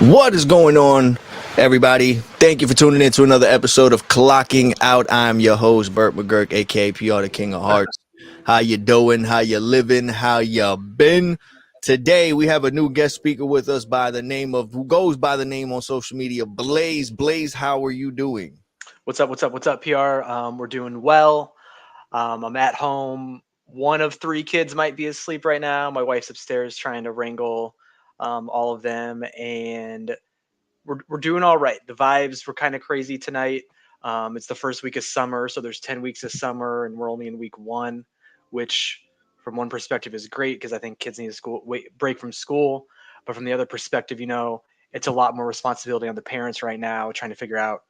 What is going on, everybody? Thank you for tuning in to another episode of Clocking Out. I'm your host, Burt McGurk, aka PR, the King of Hearts. How you doing? How you living? How you been? Today we have a new guest speaker with us by the name of who goes by the name on social media, Blaze. Blaze, how are you doing? What's up? What's up? What's up, PR? We're doing well. I'm at home. One of three kids might be asleep right now. My wife's upstairs trying to wrangle all of them, and we're doing all right. The vibes were kind of crazy tonight. It's the first week of summer, so there's 10 weeks of summer, and we're only in week one, which from one perspective is great because I think kids need a break from school. But from the other perspective, it's a lot more responsibility on the parents right now, trying to figure out,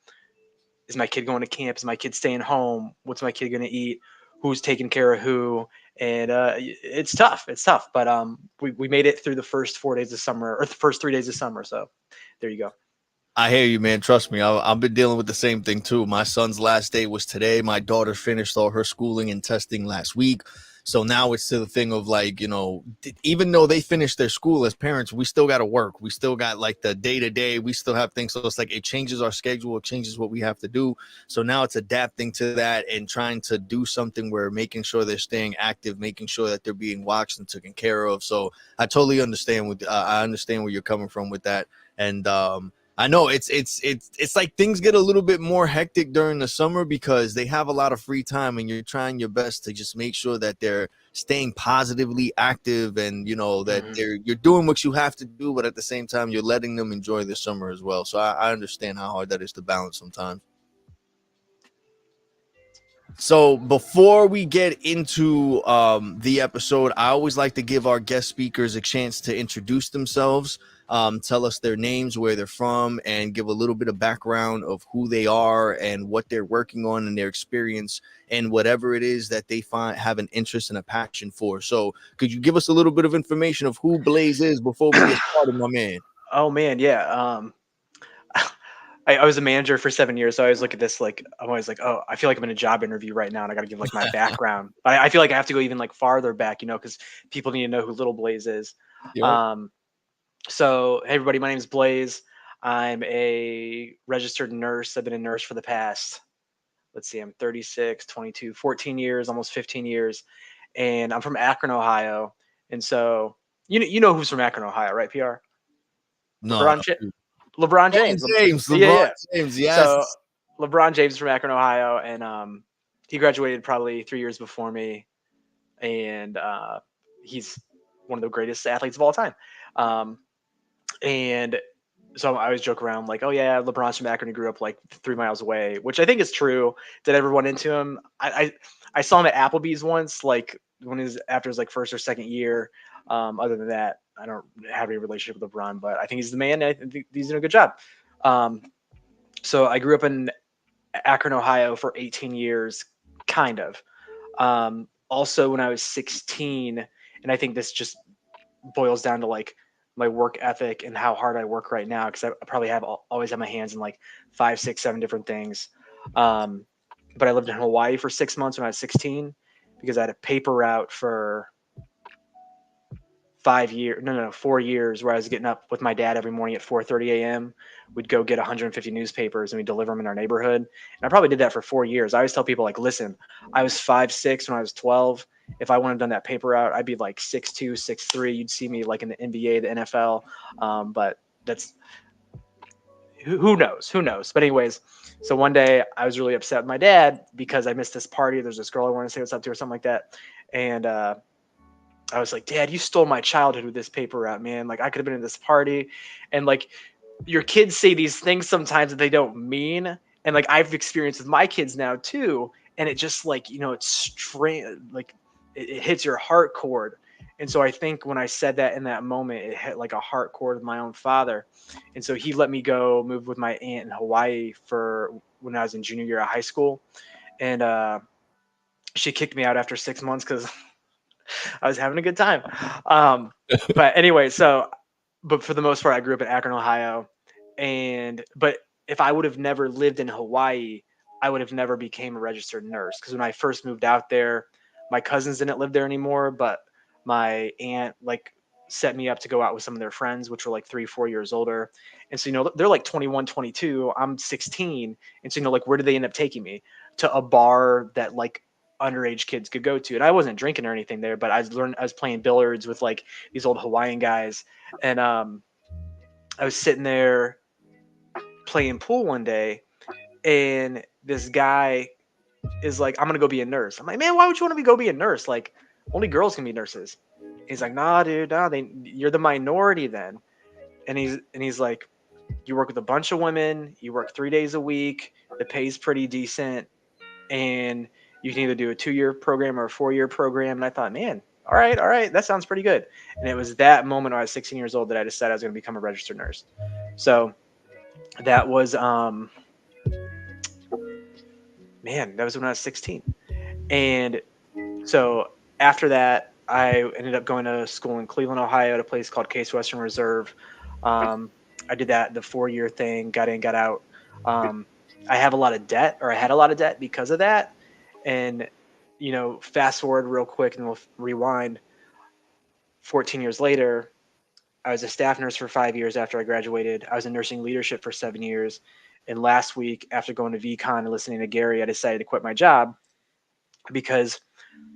is my kid going to camp? Is my kid staying home? What's my kid going to eat? Who's taking care of who? And it's tough. It's tough. But we made it through the first 4 days of summer, or the first 3 days of summer. So there you go. I hear you, man. Trust me. I've been dealing with the same thing too. My son's last day was today. My daughter finished all her schooling and testing last week. So now it's to the thing of like, even though they finished their school as parents, we still got to work. We still got like the day to day. We still have things. So it's like it changes our schedule. It changes what we have to do. So now it's adapting to that and trying to do something where making sure they're staying active, making sure that they're being watched and taken care of. So I totally understand I understand where you're coming from with that. And I know it's like things get a little bit more hectic during the summer because they have a lot of free time and you're trying your best to just make sure that they're staying positively active and that Mhm. you're doing what you have to do, but at the same time you're letting them enjoy the summer as well. So I understand how hard that is to balance sometimes. So before we get into the episode, I always like to give our guest speakers a chance to introduce themselves, tell us their names, where they're from, and give a little bit of background of who they are and what they're working on and their experience and whatever it is that they have an interest and a passion for. So could you give us a little bit of information of who Blaze is before we get started, my man? Oh man, yeah. I was a manager for 7 years, so I always look at this like I'm always like, oh, I feel like I'm in a job interview right now, and I got to give like my background. But I feel like I have to go even like farther back, because people need to know who Little Blaze is. Yep. Um, So, hey everybody, my name is Blaze. I'm a registered nurse. I've been a nurse for the past, let's see, I'm 36, 22, 14 years, almost 15 years. And I'm from Akron, Ohio. And so, you know who's from Akron, Ohio, right, PR? No. LeBron, LeBron LeBron James. James. Yeah, LeBron yeah. James. So, Yes. LeBron James from Akron, Ohio. And he graduated probably 3 years before me. And he's one of the greatest athletes of all time. Um, and so I always joke around like, oh yeah, LeBron's from Akron. He grew up like 3 miles away, which I think is true. Did I ever run into him? I saw him at Applebee's once, like when he was after his like first or second year. Other than that, I don't have any relationship with LeBron, but I think he's the man. And I think he's doing a good job. Um, so I grew up in Akron, Ohio for 18 years, kind of. Also, when I was 16, and I think this just boils down to like my work ethic and how hard I work right now because I probably always have my hands in like 5, 6, 7 different things. Um, but I lived in Hawaii for 6 months when I was 16 because I had a paper route for 5 years, no, 4 years, where I was getting up with my dad every morning at 4:30 a.m. We'd go get 150 newspapers and we deliver them in our neighborhood. And I probably did that for 4 years. I always tell people like, listen, I was 5'6" when I was 12. If I would have done that paper route, I'd be like 6'2", 6'3". You'd see me like in the NBA, the NFL. But that's who knows, who knows. But anyways, so one day I was really upset with my dad because I missed this party. There's this girl I wanted to say what's up to or something like that. And I was like, Dad, you stole my childhood with this paper route, man. Like I could have been at this party. And like your kids say these things sometimes that they don't mean. And like I've experienced with my kids now too. And it just like, it's strange, like it hits your heart chord. And so I think when I said that in that moment, it hit like a heart chord with my own father. And so he let me go move with my aunt in Hawaii for when I was in junior year of high school. And she kicked me out after 6 months because I was having a good time. But anyway, but for the most part, I grew up in Akron, Ohio, but if I would have never lived in Hawaii, I would have never became a registered nurse because when I first moved out there, my cousins didn't live there anymore, but my aunt like set me up to go out with some of their friends, which were like 3, 4 years older, And so, they're like 21, 22, I'm 16. And so, like, where do they end up taking me? To a bar that like underage kids could go to. And I wasn't drinking or anything there, but I was playing billiards with like these old Hawaiian guys. And I was sitting there playing pool one day, and this guy is like, I'm gonna go be a nurse. I'm like, man, why would you want to go be a nurse? Like, only girls can be nurses. He's like, nah, dude, nah, you're the minority then. And he's like, you work with a bunch of women, you work 3 days a week, the pay's pretty decent, and you can either do a 2-year program or a 4-year program. And I thought, man, all right, that sounds pretty good. And it was that moment when I was 16 years old that I decided I was going to become a registered nurse. So that was, man, that was when I was 16. And so after that, I ended up going to school in Cleveland, Ohio, at a place called Case Western Reserve. I did that, the 4-year thing, got in, got out. I have a lot of debt, or I had a lot of debt because of that. And, fast forward real quick and we'll rewind. 14 years later, I was a staff nurse for 5 years after I graduated. I was in nursing leadership for 7 years. And last week, after going to VCon and listening to Gary, I decided to quit my job because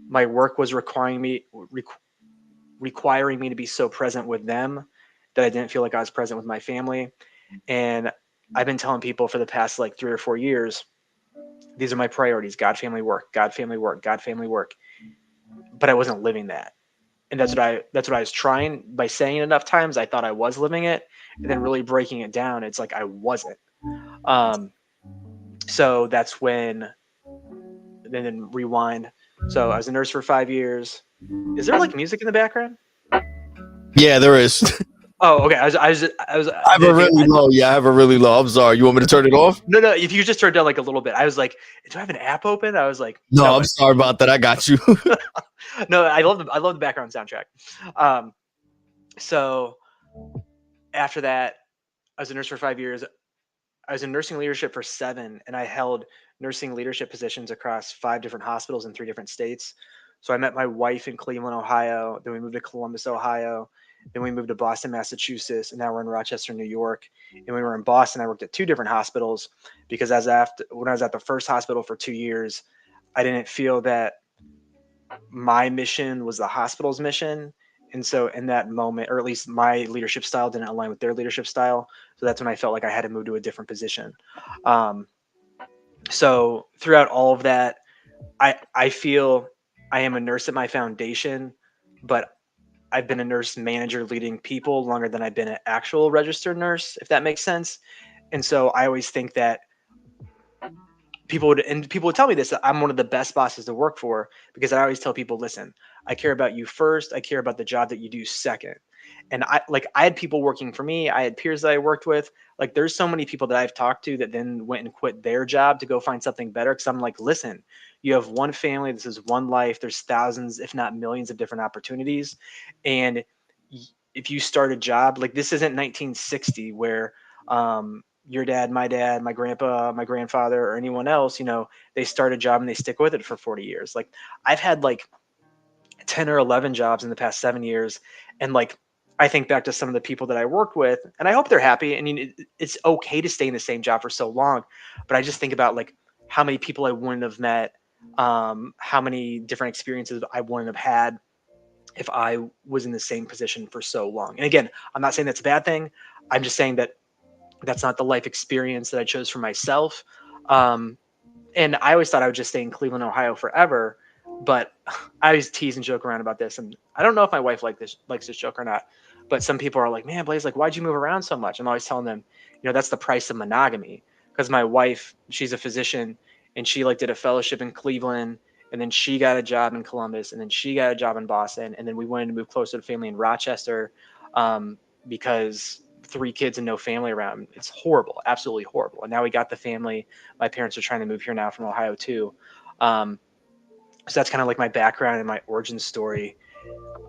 my work was requiring me to be so present with them that I didn't feel like I was present with my family. And I've been telling people for the past like 3 or 4 years, these are my priorities: God, family, work, God, family, work, God, family, work. But I wasn't living that. And that's what I was trying. By saying it enough times, I thought I was living it, and then really breaking it down, it's like I wasn't. Um, so that's when, then rewind. So I was a nurse for 5 years. Is there like music in the background? Yeah, there is. Oh, okay. I have a really low. Yeah, I have a really low. I'm sorry. You want me to turn it off? No. If you just turned down like a little bit, I was like, do I have an app open? I was like, No, no, I'm sorry about that. I got you. no. I love the background soundtrack. So after that, I was a nurse for 5 years. I was in nursing leadership for 7, and I held nursing leadership positions across 5 different hospitals in 3 different states. So I met my wife in Cleveland, Ohio. Then we moved to Columbus, Ohio. Then we moved to Boston, Massachusetts, and now we're in Rochester, New York. And when we were in Boston, I worked at 2 different hospitals because when I was at the first hospital for 2 years, I didn't feel that my mission was the hospital's mission. And so in that moment, or at least my leadership style didn't align with their leadership style. So that's when I felt like I had to move to a different position. Um, so throughout all of that, I feel I am a nurse at my foundation, but I've been a nurse manager leading people longer than I've been an actual registered nurse, if that makes sense. And so I always think that people would tell me this, that I'm one of the best bosses to work for, because I always tell people, listen, I care about you first. I care about the job that you do second. And I had people working for me. I had peers that I worked with. Like, there's so many people that I've talked to that then went and quit their job to go find something better. Cause I'm like, listen, you have one family. This is one life. There's thousands, if not millions of different opportunities. And if you start a job, like, this isn't 1960 where, your dad, my grandpa, my grandfather, or anyone else, they start a job and they stick with it for 40 years. Like, I've had like 10 or 11 jobs in the past 7 years. And like, I think back to some of the people that I worked with, and I hope they're happy. I mean, it's okay to stay in the same job for so long, but I just think about like how many people I wouldn't have met, how many different experiences I wouldn't have had if I was in the same position for so long. And again, I'm not saying that's a bad thing. I'm just saying that that's not the life experience that I chose for myself. Um, and I always thought I would just stay in Cleveland, Ohio forever. But I always tease and joke around about this. And I don't know if my wife likes this joke or not. But some people are like, man, Blaze, like, why'd you move around so much? I'm always telling them, that's the price of monogamy. Because my wife, she's a physician, and she like did a fellowship in Cleveland, and then she got a job in Columbus, and then she got a job in Boston, and then we wanted to move closer to family in Rochester, because 3 kids and no family around, it's horrible, absolutely horrible. And now we got the family. My parents are trying to move here now from Ohio too. So that's kind of like my background and my origin story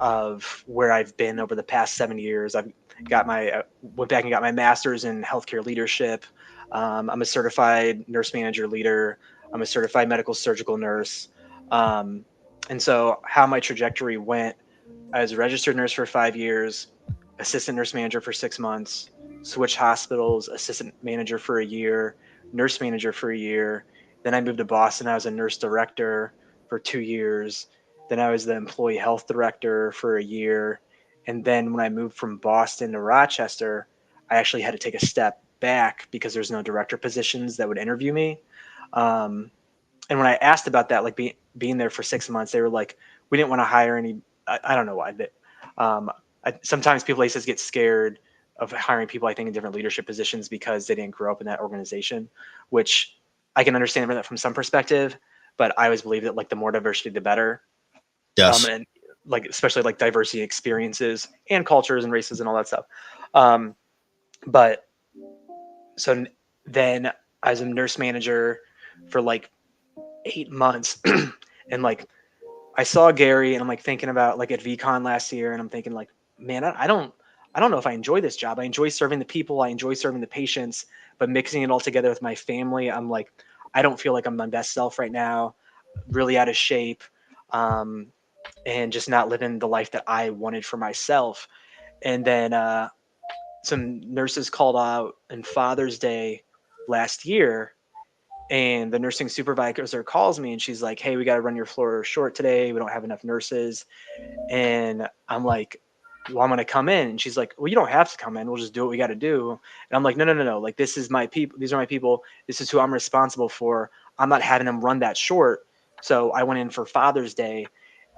of where I've been over the past 7 years. I've went back and got my master's in healthcare leadership. I'm a certified nurse manager leader. I'm a certified medical surgical nurse. And so how my trajectory went, I was a registered nurse for 5 years, assistant nurse manager for 6 months, switched hospitals, assistant manager for a year, nurse manager for a year. Then I moved to Boston. I was a nurse director for 2 years. Then I was the employee health director for a year. And then when I moved from Boston to Rochester, I actually had to take a step back because there's no director positions that would interview me. Um, and when I asked about that, like being there for 6 months, they were like, we didn't want to hire any. I don't know why. Um, sometimes people like get scared of hiring people, I think, in different leadership positions because they didn't grow up in that organization, which I can understand that from some perspective. But I always believe that like the more diversity, the better. Yes. And like especially like diversity experiences and cultures and races and all that stuff. Um, but so then I was a nurse manager for like 8 months, and like I saw Gary, and I'm like thinking about like at VCon last year, and I'm thinking like, man, I don't know if I enjoy this job. I enjoy serving the people, I enjoy serving the patients, but mixing it all together with my family, I'm like, I don't feel like I'm my best self right now, really out of shape, um, and just not living the life that I wanted for myself. And then some nurses called out on Father's Day last year, and the nursing supervisor calls me and she's like, hey, we got to run your floor short today, we don't have enough nurses. And I'm like, well, I'm going to come in. And she's like, well, you don't have to come in, we'll just do what we got to do. And I'm like, no, no, no, no, like this is my people, these are my people, this is who I'm responsible for, I'm not having them run that short. So I went in for Father's Day,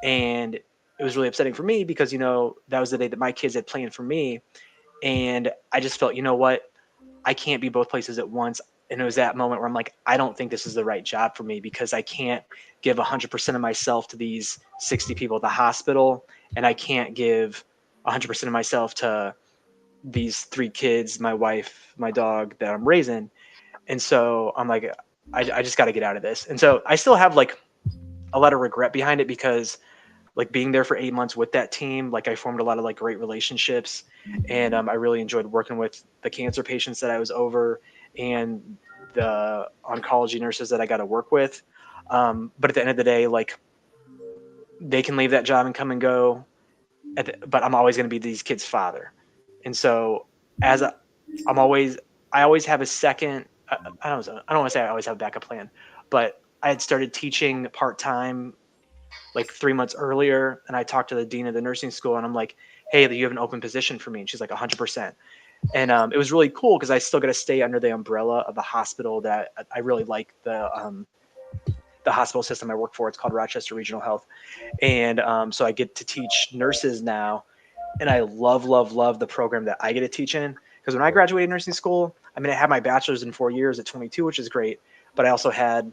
and it was really upsetting for me because that was the day that my kids had planned for me. And I just felt, you know what, I can't be both places at once. And it was that moment where I'm like, I don't think this is the right job for me because I can't give 100% of myself to these 60 people at the hospital. And I can't give 100% of myself to these 3 kids, my wife, my dog that I'm raising. And so I'm like, I just got to get out of this. And so I still have like a lot of regret behind it because like being there for 8 months with that team, like I formed a lot of like great relationships, and I really enjoyed working with the cancer patients that I was over and the oncology nurses that I got to work with. But at the end of the day, like they can leave that job and come and go, but I'm always going to be these kids' father. And so as a, I'm always, I always have a second. I don't want to say I always have a backup plan, but I had started teaching part time like 3 months earlier, and I talked to the dean of the nursing school, and I'm like, hey, you have an open position for me. And she's like, 100%. And it was really cool because I still got to stay under the umbrella of the hospital that I really like, the hospital system I work for. It's called Rochester Regional Health. And so I get to teach nurses now, and I love, love, love the program that I get to teach in. Because when I graduated nursing school, I mean, I had my bachelor's in 4 years at 22, which is great. But I also had,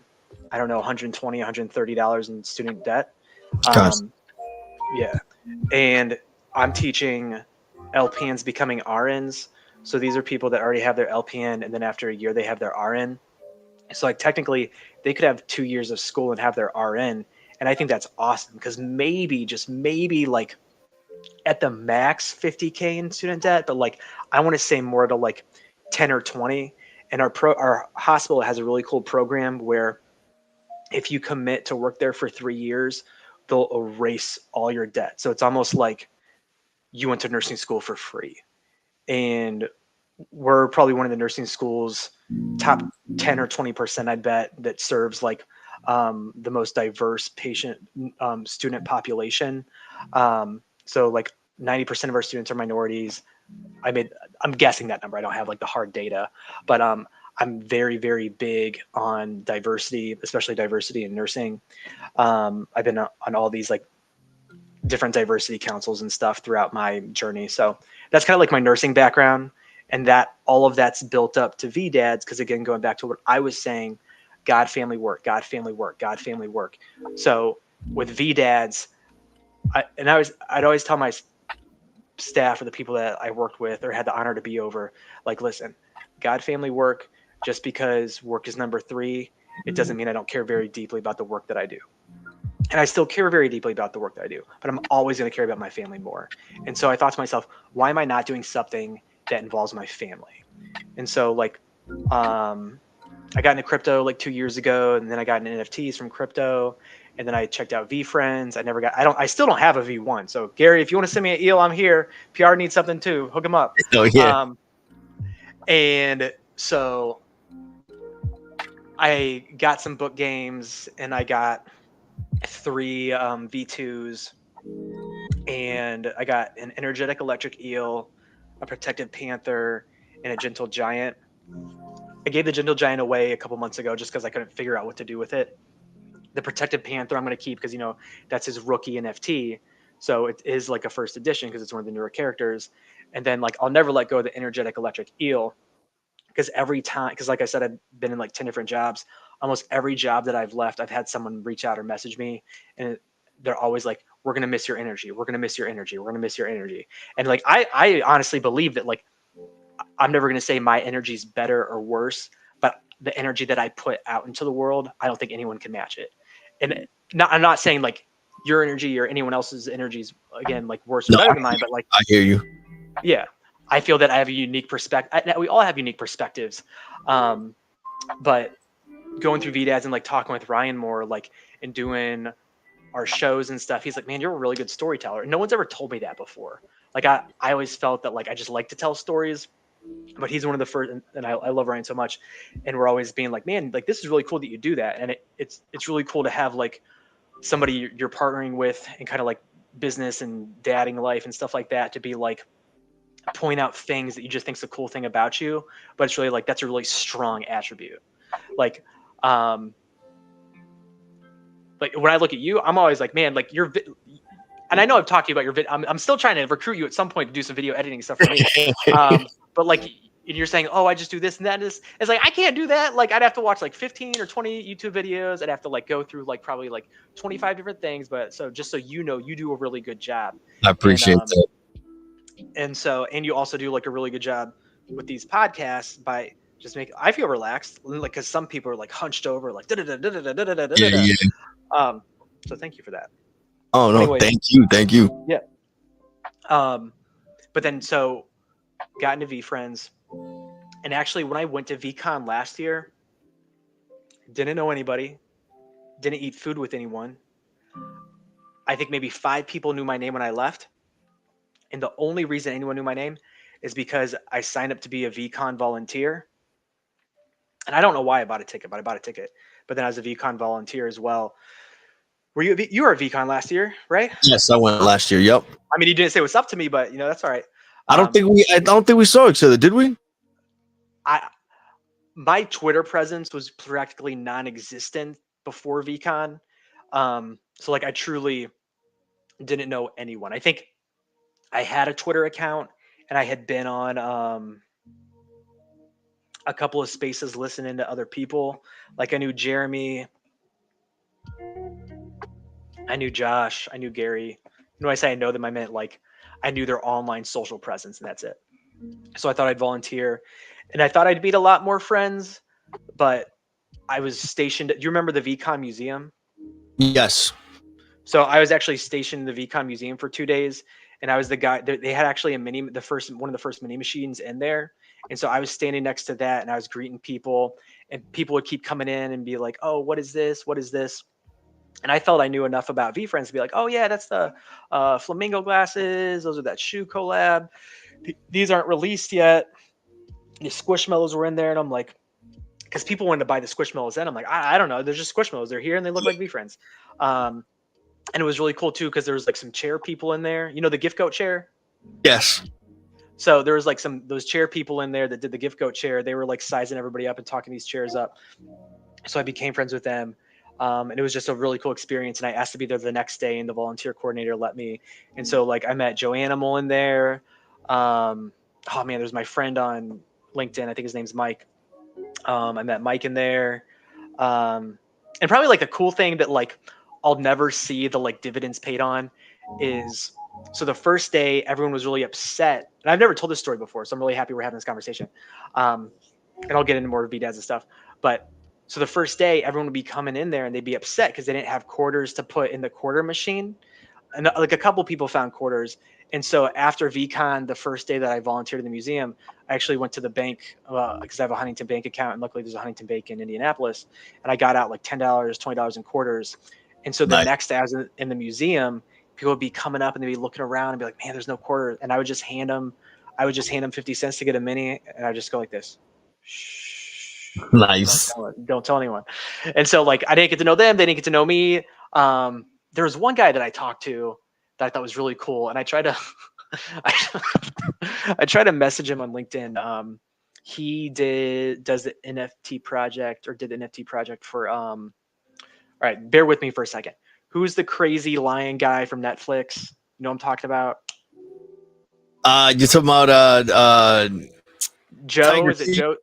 I don't know, 120, $130 in student debt. Guys. Yeah. And I'm teaching LPNs becoming RNs. So these are people that already have their LPN, and then after a year they have their RN. So like technically they could have 2 years of school and have their RN. And I think that's awesome because maybe, just maybe, like at the max 50K in student debt, but like I want to say more to like 10 or 20. And our hospital has a really cool program where if you commit to work there for 3 years, they'll erase all your debt. So it's almost like you went to nursing school for free. And we're probably one of the nursing schools top 10 or 20%, I bet, that serves like the most diverse patient student population. So like 90% of our students are minorities. I'm guessing that number. I don't have like the hard data, but I'm very, very big on diversity, especially diversity in nursing. I've been on all these like different diversity councils and stuff throughout my journey. So that's kind of like my nursing background, and that all of that's built up to VeeDads. Because again, going back to what I was saying, God, family, work, God, family, work, God, family, work. So with VeeDads, I'd always tell my staff or the people that I worked with or had the honor to be over, like, listen, God, family, work. Just because work is number 3, it doesn't mean I don't care very deeply about the work that I do. And I still care very deeply about the work that I do, but I'm always going to care about my family more. And so I thought to myself, why am I not doing something that involves my family? And so like, I got into crypto like 2 years ago, and then I got into NFTs from crypto, and then I checked out VFriends. I still don't have a V1. So Gary, if you want to send me an eel, I'm here. PR needs something too. Hook him up. Oh yeah. Um, And so I got some book games, and I got 3 V2s, and I got an energetic electric eel, a protective panther, and a gentle giant. I gave the gentle giant away a couple months ago just because I couldn't figure out what to do with it. The protective panther I'm going to keep because that's his rookie NFT, so it is like a first edition because it's one of the newer characters. And then like I'll never let go of the energetic electric eel, because every time, because like I said, I've been in like 10 different jobs. Almost every job that I've left, I've had someone reach out or message me, and they're always like, we're going to miss your energy, we're going to miss your energy, we're going to miss your energy. And like I honestly believe that, like, I'm never going to say my energy is better or worse, but the energy that I put out into the world, I don't think anyone can match it. And I'm not saying like your energy or anyone else's energies again like worse or No, better than mine, but like, I hear you. yeah, I feel that I have a unique perspective. We all have unique perspectives, but going through VeeDads and like talking with Ryan more, like, and doing our shows and stuff, he's like, man, you're a really good storyteller. No one's ever told me that before. Like I always felt that like I just like to tell stories, but he's one of the first, and I love Ryan so much, and we're always being like, man, like this is really cool that you do that, and it's really cool to have like somebody you're partnering with and kind of like business and dadding life and stuff like that to be like point out things that you just think's a cool thing about you, but it's really like that's a really strong attribute. Like, um, like when I look at you, I'm always like, man, like and I know I've talked to you about your vid. I'm still trying to recruit you at some point to do some video editing stuff for me. But like you're saying, oh, I just do this and that. It's like I can't do that. Like I'd have to watch like 15 or 20 YouTube videos. I'd have to like go through like probably like 25 different things. But so just so you know, you do a really good job. I And appreciate that. and you also do like a really good job with these podcasts by just make I feel relaxed, like, because some people are like hunched over like da da da da da da da da Yeah, da. yeah. So thank you for that. Oh no, Anyways, thank you, thank you. yeah. But then so got into VeeFriends, and actually when I went to VCon last year, didn't know anybody, didn't eat food with anyone. I think maybe 5 people knew my name when I left, and the only reason anyone knew my name is because I signed up to be a VCon volunteer. And I don't know why I bought a ticket, but I bought a ticket. But then I was a VCon volunteer as well. You were a VCon last year, right? Yes, I went last year. Yep. I mean, you didn't say what's up to me, but that's all right. I don't think we saw each other, did we? I My Twitter presence was practically non-existent before VCon. So like I truly didn't know anyone. I think I had a Twitter account, and I had been on a couple of spaces listening to other people. Like I knew Jeremy, I knew Josh, I knew Gary. When I say I know them, I meant like I knew their online social presence, and that's it. So I thought I'd volunteer, and I thought I'd meet a lot more friends, but I was stationed. Do you remember the VCon Museum? Yes. So I was actually stationed in the VCon Museum for 2 days, and I was the guy. They had actually one of the first mini machines in there, and so I was standing next to that, and I was greeting people, and people would keep coming in and be like, "Oh, what is this? What is this?" And I felt I knew enough about VeeFriends to be like, "Oh yeah, that's the flamingo glasses. Those are that shoe collab. These aren't released yet." The Squishmallows were in there, and I'm like, because people wanted to buy the Squishmallows, and I'm like, I don't know, they're just Squishmallows. They're here and they look like VeeFriends. And it was really cool too because there was like some chair people in there. You know the gift goat chair. Yes. So there was like those chair people in there that did the gift goat chair. They were like sizing everybody up and talking these chairs up. So I became friends with them. And it was just a really cool experience. And I asked to be there the next day, and the volunteer coordinator let me. And so like I met Joe Animal in there. Oh man, there's my friend on LinkedIn. I think his name's Mike. I met Mike in there. And probably like the cool thing that like I'll never see the like dividends paid on is, so the first day everyone was really upset. And I've never told this story before, so I'm really happy we're having this conversation. And I'll get into more VeeDads and stuff. But so the first day everyone would be coming in there and they'd be upset because they didn't have quarters to put in the quarter machine. And like a couple people found quarters. And so after VCon, the first day that I volunteered in the museum, I actually went to the bank because I have a Huntington Bank account, and luckily there's a Huntington Bank in Indianapolis. And I got out like $10, $20 in quarters. And so the Nice. next day I was in the museum, people would be coming up and they'd be looking around and be like, "Man, there's no quarter." And I would just hand them. I would just hand him 50 cents to get a mini, and I just go like this. Shh. Nice. Don't tell anyone. And so like I didn't get to know them, they didn't get to know me. There was one guy that I talked to that I thought was really cool, and I tried to I tried to message him on LinkedIn. He does the NFT project or did the NFT project for all right, bear with me for a second. Who's the crazy lion guy from Netflix? You know what I'm talking about? You're talking about Joe, Tiger is it King? Joe?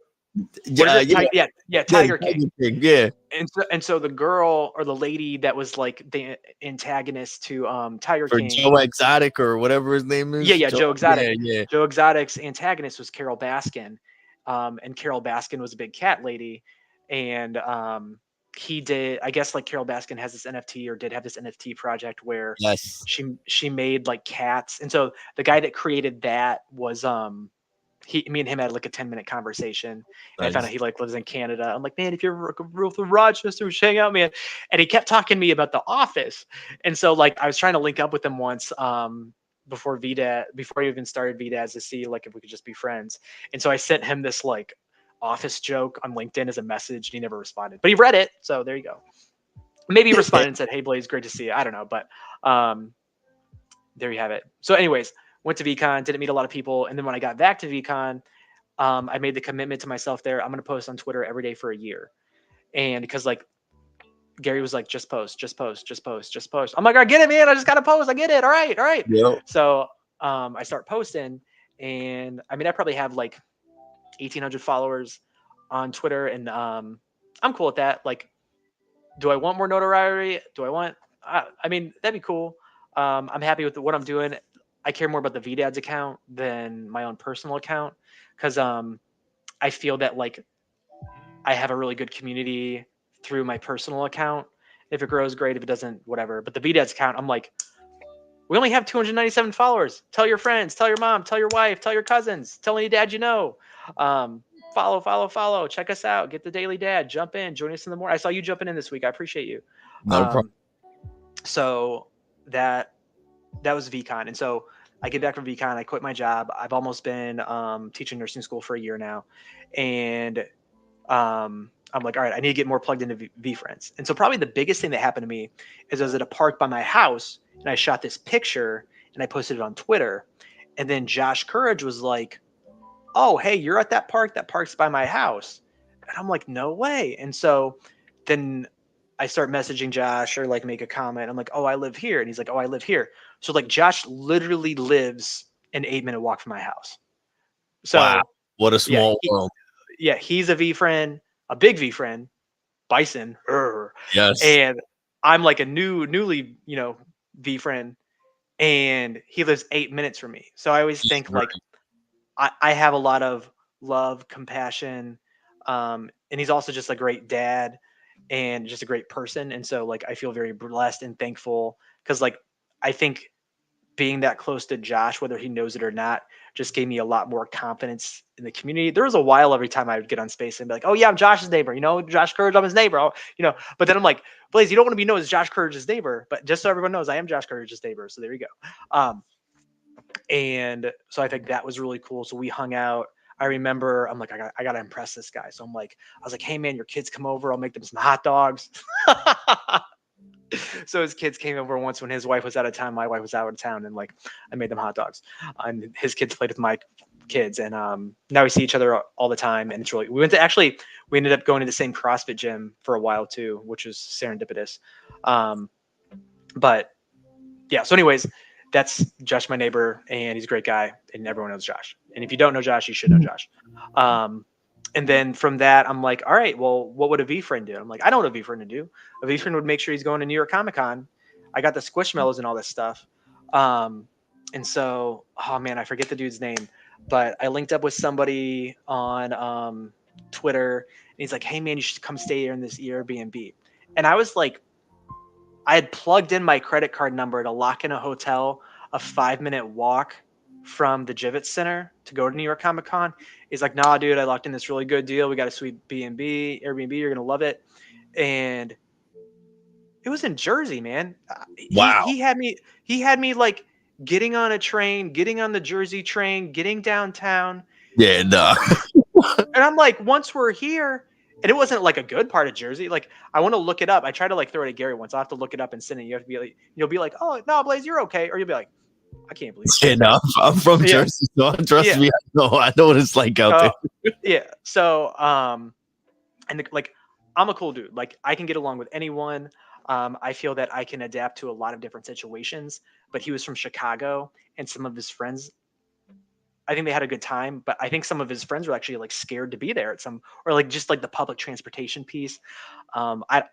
What is it? Yeah, Yeah, yeah, the Tiger King. Tiger King, yeah. And so the girl or the lady that was like the antagonist to Tiger For King. Joe Exotic or whatever his name is. Yeah, Joe Exotic. Yeah, yeah. Joe Exotic's antagonist was Carol Baskin, and Carol Baskin was a big cat lady, and he did. I guess like Carol Baskin has this NFT or did have this NFT project where Yes. she made like cats, and so the guy that created that was me and him had like a 10-minute conversation, and I found out Nice. he like lives in Canada. I'm like, man, if you're from Rochester, we should hang out, man. And he kept talking to me about The Office, and so like I was trying to link up with him once before he even started VeeDads to see like if we could just be friends. And so I sent him this like Office joke on LinkedIn as a message, and he never responded, but he read it, so there you go. Maybe he responded and said, "Hey Blaze, great to see you." I don't know, but there you have it. So, anyways, went to VCon, didn't meet a lot of people, and then when I got back to VCon, I made the commitment to myself there. I'm going to post on Twitter every day for a year, and because like Gary was like, just post, just post, just post, just post. I'm like, I get it, man. I just got to post. I get it. All right, all right. Yep. So I start posting, and I mean, I probably have like 1,800 followers on Twitter, and I'm cool with that. Like, do I want more notoriety? Do I want? I mean, that'd be cool. I'm happy with what I'm doing. I care more about the VeeDads account than my own personal account because I feel that like I have a really good community through my personal account. If it grows, great. If it doesn't, whatever. But the VeeDads account, I'm like, we only have 297 followers. Tell your friends, tell your mom, tell your wife, tell your cousins, tell any dad you know. Follow, follow, follow. Check us out. Get the Daily Dad. Jump in. Join us in the morning. I saw you jumping in this week. I appreciate you. Not a problem. So that was VCon. And so I get back from VCon. I quit my job. I've almost been teaching nursing school for a year now. And I'm like, all right, I need to get more plugged into VFriends. And so probably the biggest thing that happened to me is I was at a park by my house and I shot this picture and I posted it on Twitter. And then Josh Courage was like, oh, hey, you're at that park. That park's by my house. And I'm like, no way. And so then I start messaging Josh or like make a comment. I'm like, oh, I live here. And he's like, oh, I live here. So like Josh literally lives an 8-minute walk from my house. So Wow. What a yeah, small world. yeah, he's a V friend, a big V friend, Bison. Yes. And I'm like a newly, V friend. And he lives 8 minutes from me. So I always think like I have a lot of love, compassion. And he's also just a great dad and just a great person. And so like I feel very blessed and thankful because like I think being that close to Josh, whether he knows it or not, just gave me a lot more confidence in the community. There was a while every time I would get on Space and be like, oh yeah, I'm Josh's neighbor, Josh Courage, I'm his neighbor, but then I'm like, Blaze, you don't want to be known as Josh Courage's neighbor, but just so everyone knows, I am Josh Courage's neighbor. So there you go. And so I think that was really cool. So we hung out. I remember I'm like, I gotta impress this guy. So I was like, hey man, your kids come over. I'll make them some hot dogs. So his kids came over once when his wife was out of town. My wife was out of town, and like I made them hot dogs. And his kids played with my kids, and now we see each other all the time. And it's really we ended up going to the same CrossFit gym for a while too, which was serendipitous. But yeah. So anyways, that's Josh, my neighbor, and he's a great guy, and everyone knows Josh. And if you don't know Josh, you should know Josh. And then from that, I'm like, all right, well, what would a V friend do? I'm like, I know what a V friend would do. A V friend would make sure he's going to New York Comic Con. I got the Squishmallows and all this stuff. And so, oh man, I forget the dude's name, but I linked up with somebody on Twitter, and he's like, hey man, you should come stay here in this Airbnb. And I was like, I had plugged in my credit card number to lock in a hotel, a 5-minute walk from the Javits Center to go to New York Comic Con. He's like, nah, dude, I locked in this really good deal. We got a sweet B&B, Airbnb. You're going to love it. And it was in Jersey, man. Wow. He had me like getting on a train, getting on the Jersey train, getting downtown. Yeah, no. And I'm like, once we're here, and it wasn't like a good part of Jersey. Like, I want to look it up. I tried to like throw it at Gary once. I have to look it up and send it. You have to be like, you'll be like, oh no, Blaze, you're okay, or you'll be like, I can't believe Yeah, this. no. I'm from Yeah, Jersey, so trust yeah, me. I know what it's like out there. yeah. So, and like, I'm a cool dude. Like, I can get along with anyone. I feel that I can adapt to a lot of different situations. But he was from Chicago, and some of his friends, I think they had a good time, but I think some of his friends were actually like scared to be there at some, or like just like the public transportation piece. I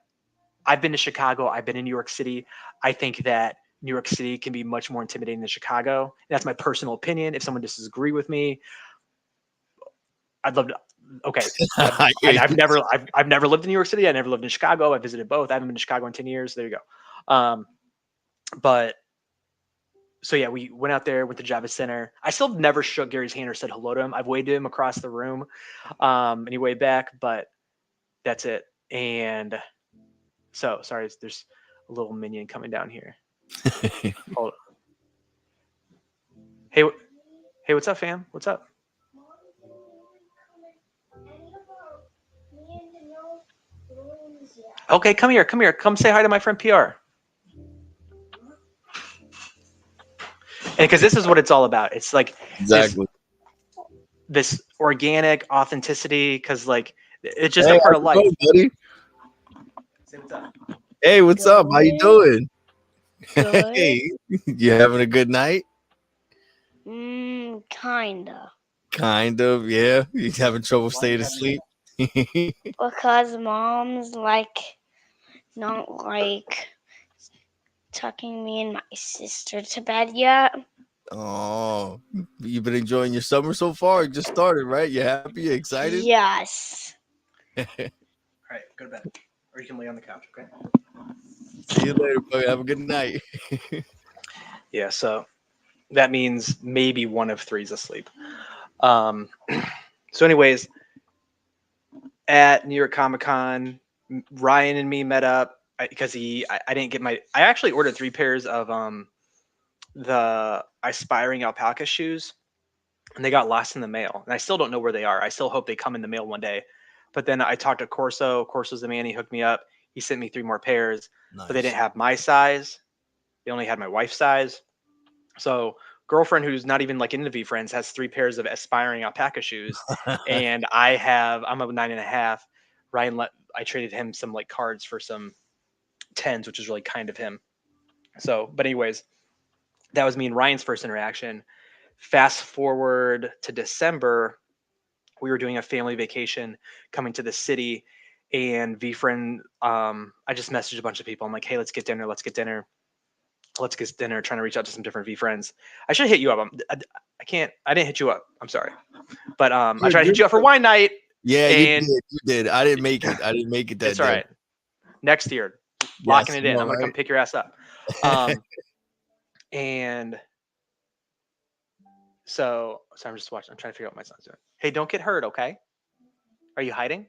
I've been to Chicago. I've been in New York City. I think that New York City can be much more intimidating than Chicago. That's my personal opinion. If someone disagrees with me, I'd love to. Okay, I hear you. I've never lived in New York City. I never lived in Chicago. I visited both. I haven't been to Chicago in 10 years. There you go. But so yeah, we went out there, went to Javits Center. I still never shook Gary's hand or said hello to him. I've waved to him across the room, and he waved back, but that's it. And so sorry, there's a little minion coming down here. Hold on. Hey, hey, what's up, fam? What's up? Okay, come here, come here, come say hi to my friend PR. And because this is what it's all about. It's like this Exactly. this organic authenticity. Because like it's just a Hey, part how's of it life. going, buddy? Say what's up. Hey, what's up? How you doing? Good. Hey, you having a good night? Kinda. Kind of, yeah. You having trouble staying asleep? Because mom's like not like tucking me and my sister to bed yet. Oh, you been enjoying your summer so far? It just started, right? You happy? You excited? Yes. All right, go to bed, or you can lay on the couch. Okay. See you later, buddy. Have a good night. Yeah. So that means maybe one of three's asleep. Um. So, anyways, at New York Comic Con, Ryan and me met up because I didn't get my. I actually ordered 3 pairs of the aspiring alpaca shoes, and they got lost in the mail, and I still don't know where they are. I still hope they come in the mail one day. But then I talked to Corso. Corso's the man. He hooked me up. He sent me 3 more pairs, but they Nice. didn't have my size. They only had my wife's size. So girlfriend who's not even like into VeeFriends has 3 pairs of aspiring alpaca shoes, and I'm a 9.5. I traded him some like cards for some tens, which is really kind of him. So, but anyways, that was me and Ryan's first interaction. Fast forward to December, we were doing a family vacation coming to the city, and VeeFriend, I just messaged a bunch of people. I'm like, hey, let's get dinner. Let's get dinner. Let's get dinner. Trying to reach out to some different VeeFriends. I should hit you up. I can't. I didn't hit you up. I'm sorry, but I tried to hit you up for wine night, Yeah, you and did. You did. I didn't make it. I didn't make it that it's all day. right. Next year, Yes, locking it I in. know, I'm gonna come right? pick your ass up. Um, and so I'm just watching. I'm trying to figure out what my son's doing. Hey, don't get hurt, okay? Are you hiding?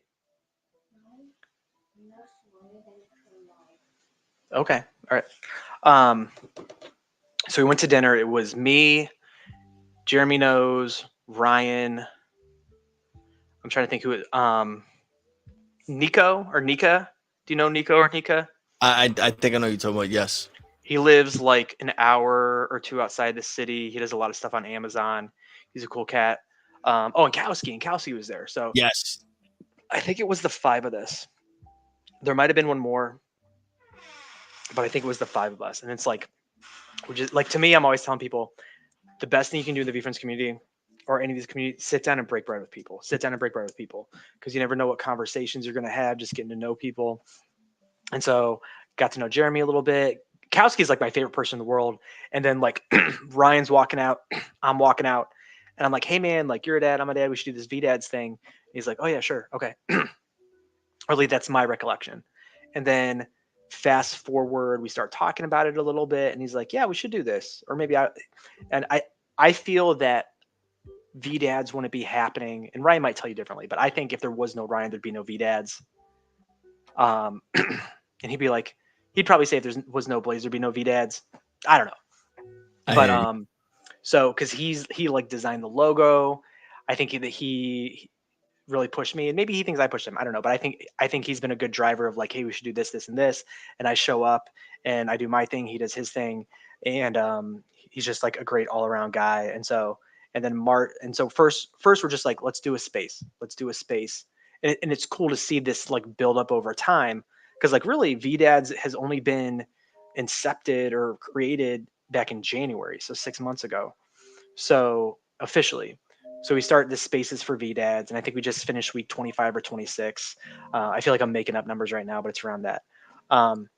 Okay. All right. Um, so we went to dinner. It was me, Jeremy knows, Ryan. I'm trying to think Nico or Nika. Do you know Nico or Nika? I think I know you're talking about. Yes. He lives like an hour or two outside the city. He does a lot of stuff on Amazon. He's a cool cat. And Kowski was there. So Yes. I think it was the 5 of us. There might have been one more, but I think it was the 5 of us. And it's like, which is like, to me, I'm always telling people the best thing you can do in the VeeFriends community or any of these communities, sit down and break bread with people. Sit down and break bread with people, because you never know what conversations you're going to have just getting to know people. And so got to know Jeremy a little bit. Kowski is like my favorite person in the world. And then like Ryan's walking out, I'm walking out, and I'm like, hey man, like you're a dad, I'm a dad. We should do this VeeDads thing. And he's like, oh yeah, sure, okay. Or at least that's my recollection. And then fast forward, we start talking about it a little bit, and he's like, yeah, we should do this. Or maybe I feel that VeeDads wouldn't be happening, and Ryan might tell you differently, but I think if there was no Ryan, there'd be no VeeDads. And he'd be like, he'd probably say if there was no Blaze, there'd be no VeeDads. I don't know. But hear you. so because he like designed the logo, I think that he really pushed me, and maybe he thinks I pushed him. I don't know, but I think he's been a good driver of like, hey, we should do this, this, and this, and I show up and I do my thing, he does his thing, and he's just like a great all around guy. And so first we're just like, let's do a space, and it's cool to see this like build up over time, because like really VeeDads has only been incepted or created back in January, so 6 months ago, so officially. So we start the spaces for VeeDads, and I think we just finished week 25 or 26. I feel like I'm making up numbers right now, but it's around that. Um,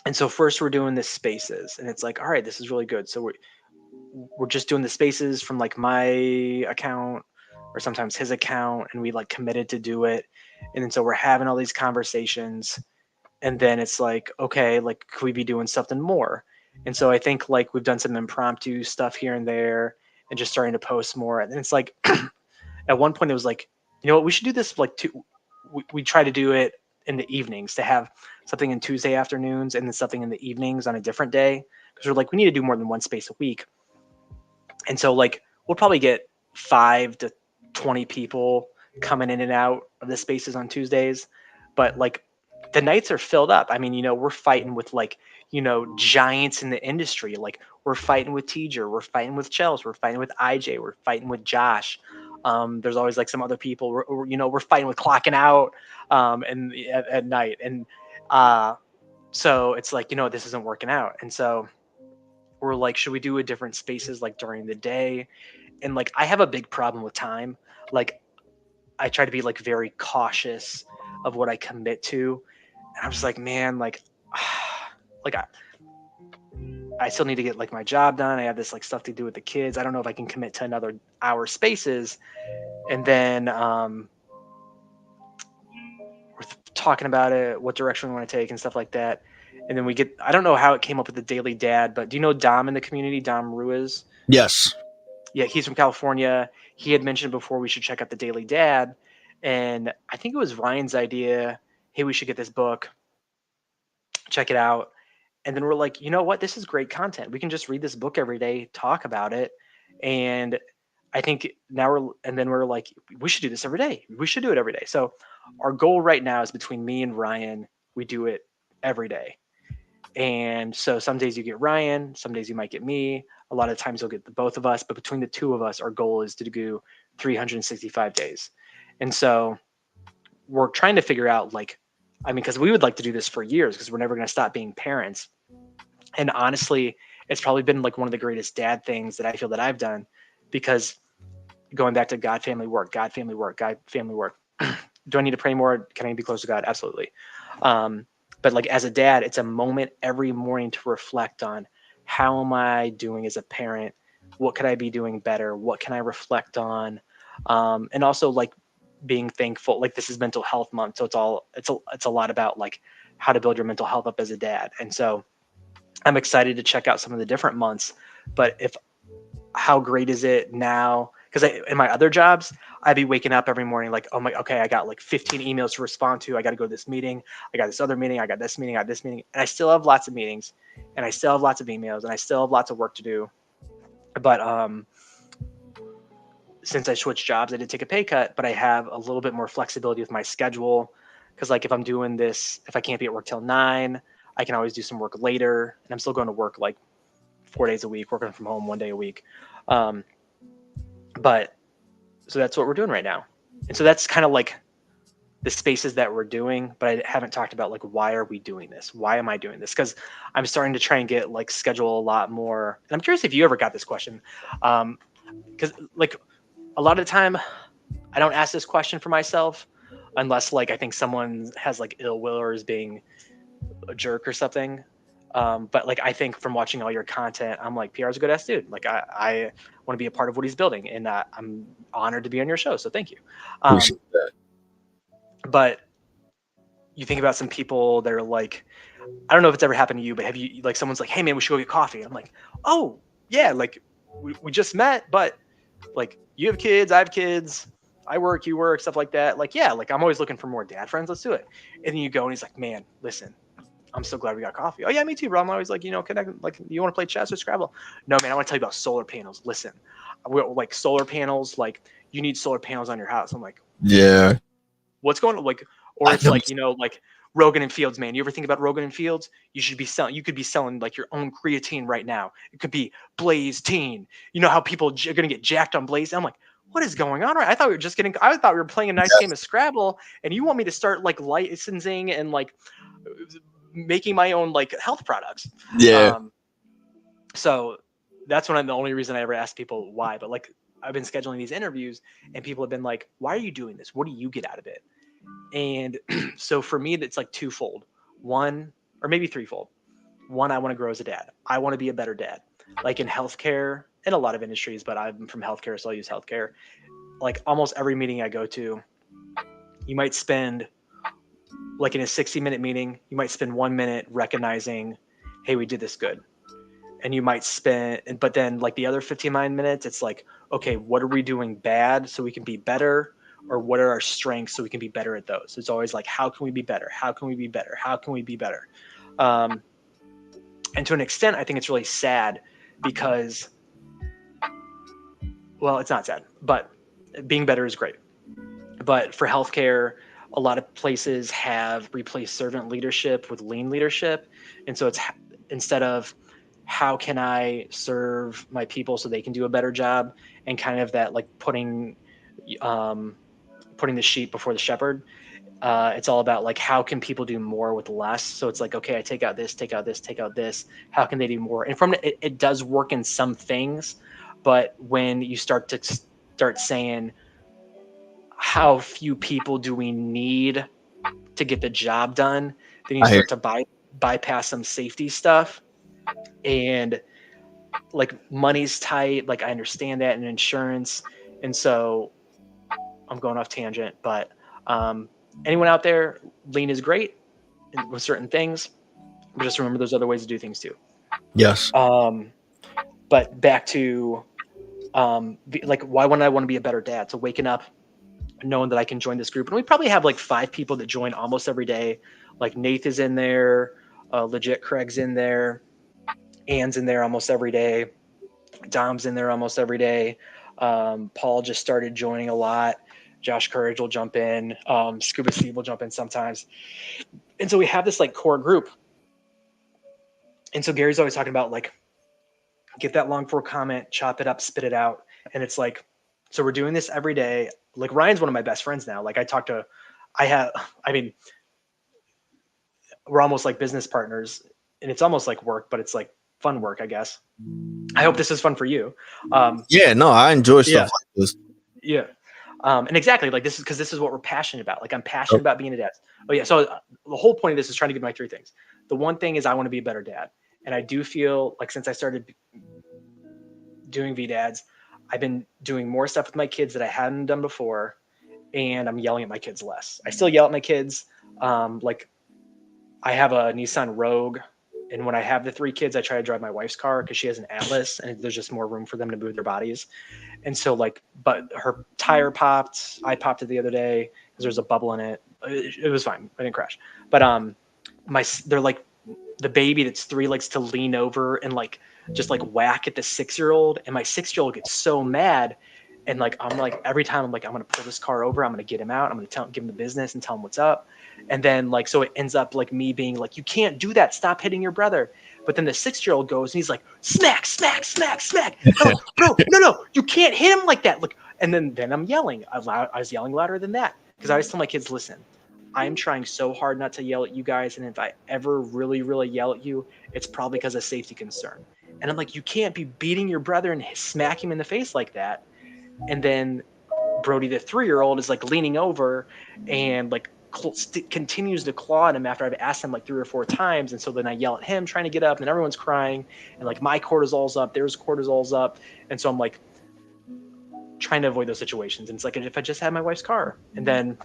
and so first we're doing the spaces, and it's like, all right, this is really good. So we're just doing the spaces from like my account or sometimes his account, and we like committed to do it. And then so we're having all these conversations, and then it's like, okay, like could we be doing something more? And so I think like we've done some impromptu stuff here and there, and just starting to post more. And it's like at one point it was like, you know what, we should do this like we try to do it in the evenings, to have something in Tuesday afternoons and then something in the evenings on a different day, because we're like, we need to do more than one space a week. And so like we'll probably get 5 to 20 people coming in and out of the spaces on Tuesdays, but like the nights are filled up. I mean, we're fighting with like, giants in the industry. Like we're fighting with Teacher, we're fighting with Chels, we're fighting with IJ, we're fighting with Josh. There's always like some other people. We're fighting with clocking out and at night, and so it's like, this isn't working out. And so we're like, should we do a different spaces like during the day? And like I have a big problem with time. Like I try to be like very cautious of what I commit to. And I'm just like, man, like like I still need to get like my job done. I have this like stuff to do with the kids. I don't know if I can commit to another hour spaces. And then we're talking about it, what direction we want to take and stuff like that. And then I don't know how it came up with the Daily Dad, but do you know Dom in the community, Dom Ruiz? Yes. Yeah, he's from California. He had mentioned before we should check out the Daily Dad, and I think it was Ryan's idea. Hey, we should get this book, check it out. And then we're like, you know what? This is great content. We can just read this book every day, talk about it. And I think we're like, we should do this every day. We should do it every day. So our goal right now is, between me and Ryan, we do it every day. And so some days you get Ryan, some days you might get me. A lot of times you'll get the both of us, but between the two of us, our goal is to do 365 days. And so we're trying to figure out because we would like to do this for years, because we're never going to stop being parents. And honestly, it's probably been like one of the greatest dad things that I feel that I've done, because going back to God, family, work, God, family, work, God, family, work. Do I need to pray more? Can I be close to God? Absolutely. But like as a dad, it's a moment every morning to reflect on, how am I doing as a parent? What could I be doing better? What can I reflect on? And also like being thankful. Like this is mental health month, so it's a lot about like how to build your mental health up as a dad. And so I'm excited to check out some of the different months. But how great is it now? Because in my other jobs, I'd be waking up every morning like, oh my, okay, I got like 15 emails to respond to. I got to go to this meeting. I got this other meeting. I got this meeting. I got this meeting. And I still have lots of meetings, and I still have lots of emails, and I still have lots of work to do. But since I switched jobs, I did take a pay cut, but I have a little bit more flexibility with my schedule. Because like if I'm doing this, if I can't be at work till 9, I can always do some work later, and I'm still going to work like 4 days a week, working from home 1 day a week. But so that's what we're doing right now. And so that's kind of like the spaces that we're doing, but I haven't talked about like, why are we doing this? Why am I doing this? Because I'm starting to try and get like schedule a lot more. And I'm curious if you ever got this question. Because like a lot of the time I don't ask this question for myself unless like I think someone has like ill will or is being a jerk or something. But like I think from watching all your content, I'm like, PR's a good ass dude. Like I want to be a part of what he's building, and I'm honored to be on your show. So thank you. Appreciate that. But you think about some people that are like, I don't know if it's ever happened to you, but have you like someone's like, hey man, we should go get coffee. And I'm like, oh yeah, like we just met, but like you have kids, I have kids, I work, you work, stuff like that. Like, yeah, like I'm always looking for more dad friends. Let's do it. And then you go and he's like, man, listen, I'm so glad we got coffee. Oh yeah, me too, bro. I'm always like, connect. Like, you want to play chess or Scrabble? No, man. I want to tell you about solar panels. Listen, we're like solar panels. Like, you need solar panels on your house. I'm like, Yeah. what's going on? Like, or I it's know. like, like Rogan and Fields, man. You ever think about Rogan and Fields? You could be selling like your own creatine right now. It could be Blaze Teen. You know how people are going to get jacked on Blaze? I'm like, what is going on? I thought we were playing a nice game of Scrabble, and you want me to start like licensing and like making my own like health products. Yeah. So that's the only reason I ever ask people why. But like, I've been scheduling these interviews, and people have been like, why are you doing this? What do you get out of it? And so for me, it's like twofold. One, or maybe threefold. One, I want to grow as a dad. I want to be a better dad. Like in healthcare, in a lot of industries, but I'm from healthcare, so I'll use healthcare. Like almost every meeting I go to, you might spend, like in a 60-minute meeting, you might spend 1 minute recognizing, hey, we did this good. And you might spend, but then like the other 59 minutes, it's like, okay, what are we doing bad so we can be better? Or what are our strengths so we can be better at those? It's always like, how can we be better? How can we be better? How can we be better? And to an extent, I think it's really sad because, well, it's not sad, but being better is great. But for healthcare, a lot of places have replaced servant leadership with lean leadership. And so it's instead of how can I serve my people so they can do a better job, and kind of that like putting the sheep before the shepherd. It's all about like, how can people do more with less? So it's like, okay, I take out this, take out this, take out this. How can they do more? And from it does work in some things, but when you start saying, how few people do we need to get the job done, then you start to bypass some safety stuff. And like money's tight. Like I understand that, and insurance. And so I'm going off tangent, but anyone out there, lean is great with certain things, but just remember there's other ways to do things too. Yes. But back to like, why wouldn't I want to be a better dad? So waking up, knowing that I can join this group, and we probably have like 5 people that join almost every day. Like Nath is in there, legit Craig's in there, Ann's in there almost every day, Dom's in there almost every day. Paul just started joining a lot. Josh Courage will jump in. Scuba Steve will jump in sometimes. And so we have this like core group. And so Gary's always talking about like, get that long form comment, chop it up, spit it out. And it's like, so we're doing this every day. Like Ryan's one of my best friends now. Like we're almost like business partners, and it's almost like work, but it's like fun work, I guess. I hope this is fun for you. Yeah, no, I enjoy stuff like this. Yeah. And exactly, like this is what we're passionate about. Like I'm passionate about being a dad. Oh yeah. So the whole point of this is trying to get my 3 things. The one thing is I want to be a better dad. And I do feel like since I started doing VeeDads, I've been doing more stuff with my kids that I hadn't done before. And I'm yelling at my kids less. I still yell at my kids. Like I have a Nissan Rogue, and when I have the 3 kids, I try to drive my wife's car because she has an Atlas, and there's just more room for them to move their bodies. And so like, but her tire popped. I popped it the other day because there's a bubble in it. It was fine. I didn't crash. But they're like, the baby that's 3 likes to lean over and like just like whack at the 6-year-old, and my 6-year-old gets so mad. And like, I'm like, every time I'm like, I'm going to pull this car over. I'm going to get him out. I'm going to give him the business and tell him what's up. And then like, so it ends up like me being like, you can't do that. Stop hitting your brother. But then the 6-year-old goes and he's like, smack, smack, smack, smack. No, you can't hit him like that. Look. And then I'm yelling. I was yelling louder than that because I always tell my kids, listen, I'm trying so hard not to yell at you guys. And if I ever really, really yell at you, it's probably because of safety concern. And I'm like, you can't be beating your brother and smack him in the face like that. And then Brody, the 3-year-old, is like leaning over and like continues to claw at him after I've asked him like 3 or 4 times. And so then I yell at him trying to get up, and everyone's crying, and like my cortisol's up, theirs cortisol's up. And so I'm like trying to avoid those situations. And it's like, if I just had my wife's car. And then,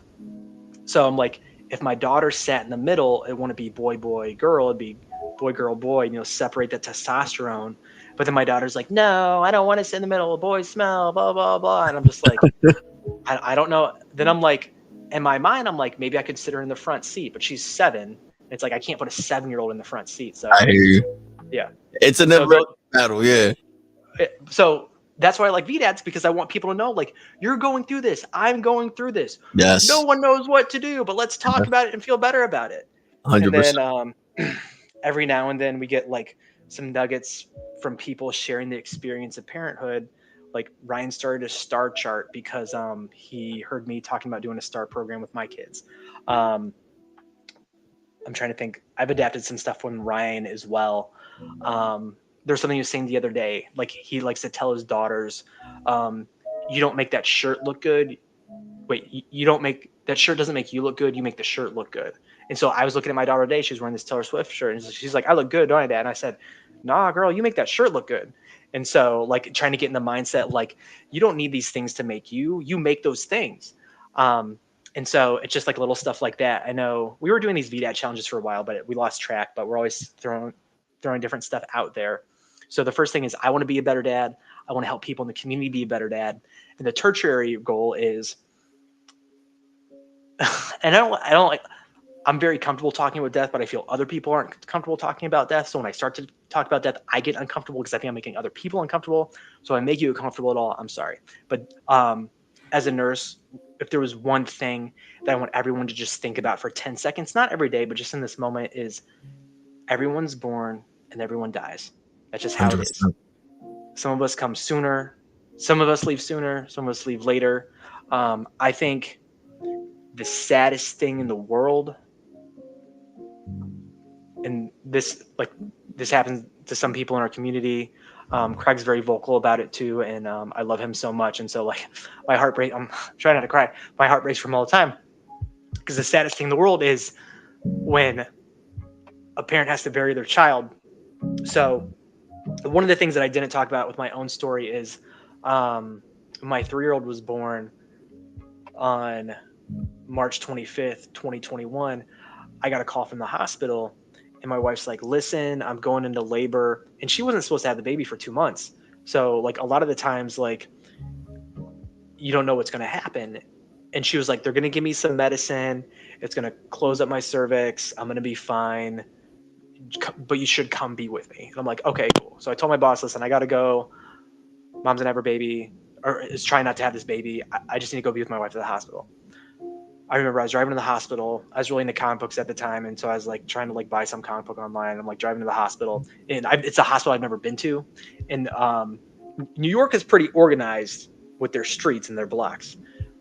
so I'm like, if my daughter sat in the middle, it wouldn't be boy, boy, girl. It'd be boy, girl, boy, separate the testosterone. But then my daughter's like, no, I don't want to sit in the middle. Boys smell, blah, blah, blah. And I'm just like, I don't know. Then I'm like, in my mind, I'm like, maybe I could sit her in the front seat, but she's 7. It's like I can't put a 7-year-old in the front seat. So I hear you. yeah, It's a never battle. Yeah. So that's why I like VeeDads, because I want people to know, like, you're going through this. I'm going through this. Yes. No one knows what to do, but let's talk about it and feel better about it. 100%. And then every now and then we get like some nuggets from people sharing the experience of parenthood. Like Ryan started a star chart because he heard me talking about doing a star program with my kids. I'm trying to think. I've adapted some stuff from Ryan as well. There's something he was saying the other day. Like he likes to tell his daughters, "You don't make that shirt look good. Wait, you don't make that shirt doesn't make you look good. You make the shirt look good." And so I was looking at my daughter today. She was wearing this Taylor Swift shirt, and she's like, "I look good, don't I, Dad?" And I said, "Nah, girl, you make that shirt look good." And so, like, trying to get in the mindset, like, you don't need these things to make you. You make those things. And so it's just like little stuff like that. I know we were doing these VDAD challenges for a while, but we lost track. But we're always throwing different stuff out there. So the first thing is I want to be a better dad. I want to help people in the community be a better dad. And the tertiary goal is, and I don't like, I'm very comfortable talking about death, but I feel other people aren't comfortable talking about death. So when I start to talk about death, I get uncomfortable because I think I'm making other people uncomfortable. So I make you uncomfortable at all, I'm sorry. But as a nurse, if there was one thing that I want everyone to just think about for 10 seconds, not every day, but just in this moment, is everyone's born and everyone dies. That's just how it is. Some of us come sooner. Some of us leave sooner. Some of us leave later. I think the saddest thing in the world, and this happens to some people in our community. Craig's very vocal about it too, and I love him so much. And so, like, my heart breaks. I'm trying not to cry. My heart breaks from all the time, because the saddest thing in the world is when a parent has to bury their child. So one of the things that I didn't talk about with my own story is my 3-year-old was born on March 25th, 2021. I got a call from the hospital, and my wife's like, "Listen, I'm going into labor." And she wasn't supposed to have the baby for 2 months. So, like, a lot of the times, like, you don't know what's going to happen. And she was like, "They're going to give me some medicine. It's going to close up my cervix. I'm going to be fine. But you should come be with me." And I'm like, "Okay, cool." So I told my boss, "Listen, I got to go. Mom's going to have her baby, or is trying not to have this baby. I just need to go be with my wife at the hospital." I remember I was driving to the hospital. I was really into comic books at the time, and so I was like trying to like buy some comic book online. I'm like driving to the hospital, and it's a hospital I've never been to. And New York is pretty organized with their streets and their blocks.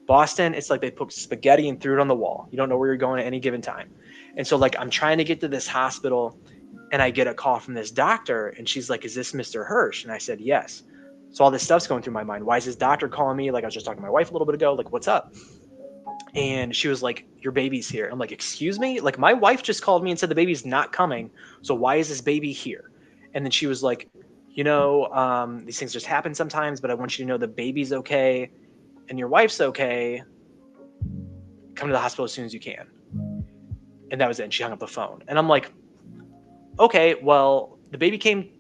Boston, it's like they put spaghetti and threw it on the wall. You don't know where you're going at any given time. And so, like, I'm trying to get to this hospital, and I get a call from this doctor, and she's like, "Is this Mr. Hirsch?" And I said, "Yes." So all this stuff's going through my mind. Why is this doctor calling me? Like, I was just talking to my wife a little bit ago. Like, what's up? And she was like, "Your baby's here." I'm like, "Excuse me?" Like, my wife just called me and said the baby's not coming. So why is this baby here? And then she was like, these things just happen sometimes, but I want you to know the baby's okay and your wife's okay. Come to the hospital as soon as you can. And that was it. And she hung up the phone. And I'm like, "Okay, well, the baby came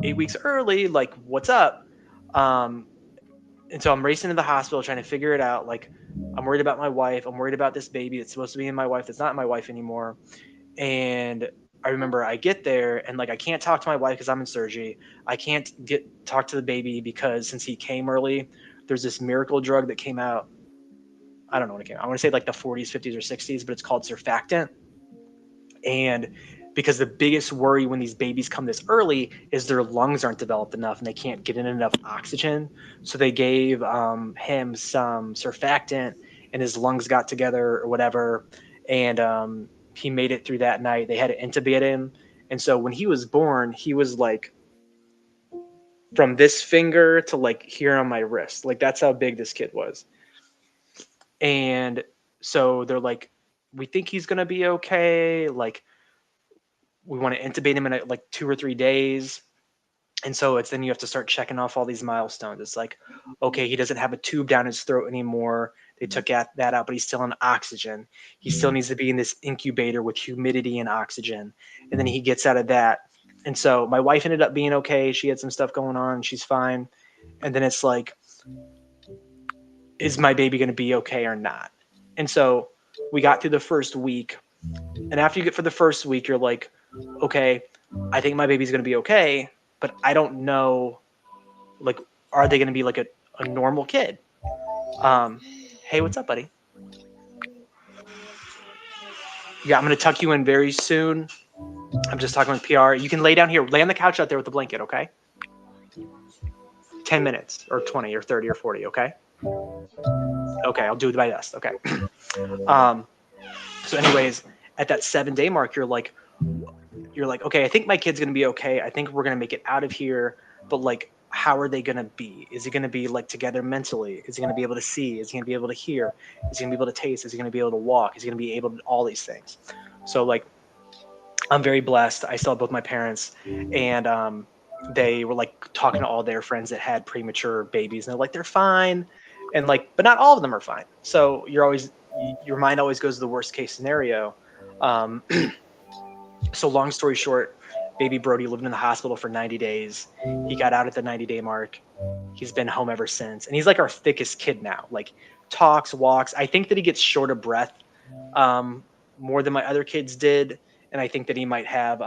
8 weeks early. Like, what's up?" And so I'm racing to the hospital trying to figure it out. Like, I'm worried about my wife. I'm worried about this baby that's supposed to be in my wife that's not my wife anymore. And I remember I get there, and like, I can't talk to my wife because I'm in surgery. I can't talk to the baby because since he came early, there's this miracle drug that came out. I don't know when it came out. I want to say like the 40s, 50s, or 60s, but it's called surfactant. And because the biggest worry when these babies come this early is their lungs aren't developed enough and they can't get in enough oxygen. So they gave him some surfactant, and his lungs got together or whatever. And he made it through that night. They had to intubate him. And so when he was born, he was like from this finger to like here on my wrist. Like, that's how big this kid was. And so they're like, "We think he's going to be okay. Like, we want to intubate him in like 2 or 3 days." And so it's then you have to start checking off all these milestones. It's like, okay, he doesn't have a tube down his throat anymore. They took that out, but he's still on oxygen. He still needs to be in this incubator with humidity and oxygen. And then he gets out of that. And so my wife ended up being okay. She had some stuff going on. She's fine. And then it's like, is my baby going to be okay or not? And so we got through the first week, And after you get for the first week, you're like, okay, I think my baby's going to be okay, but I don't know, like, are they going to be like a normal kid? Hey, what's up, buddy? Yeah, I'm going to tuck you in very soon. I'm just talking with PR. You can lay down here, lay on the couch out there with the blanket, okay? 10 minutes or 20 or 30 or 40, okay? Okay, I'll do my best, okay? So anyways, at that 7-day mark, you're like, okay, I think my kid's gonna be okay. I think we're gonna make it out of here, but like, how are they gonna be? Is he gonna be like together mentally? Is he gonna be able to see? Is he gonna be able to hear? Is he gonna be able to taste? Is he gonna be able to walk? Is he gonna be able to all these things? So like, I'm very blessed. I still have both my parents, and they were like talking to all their friends that had premature babies, and they're like, they're fine, and like, but not all of them are fine. So your mind always goes to the worst case scenario. So long story short, baby Brody lived in the hospital for 90 days. He got out at the 90-day mark. He's been home ever since, and he's like our thickest kid now. Like talks, walks. I think that he gets short of breath more than my other kids did, and I think that he might have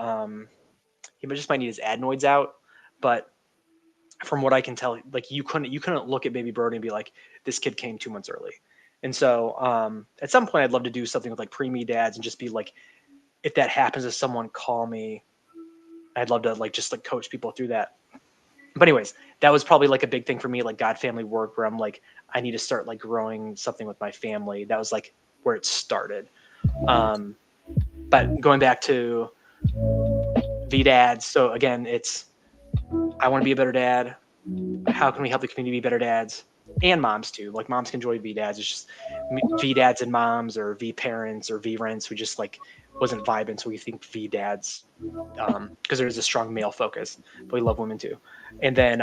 he just might need his adenoids out. But from what I can tell, like you couldn't look at baby Brody and be like, this kid came 2 months early. And so at some point, I'd love to do something with like preemie dads and just be like, if that happens to someone, call me. I'd love to like just like coach people through that. But anyways, that was probably like a big thing for me, like God family work, where I'm like, I need to start like growing something with my family. That was like where it started. But going back to VeeDads, so again, it's I want to be a better dad. How can we help the community be better dads? And moms too. Like moms can join VeeDads. It's just VeeDads and moms or V parents or V rents. We just like wasn't vibing, so we think VeeDads because there's a strong male focus, but we love women too. And then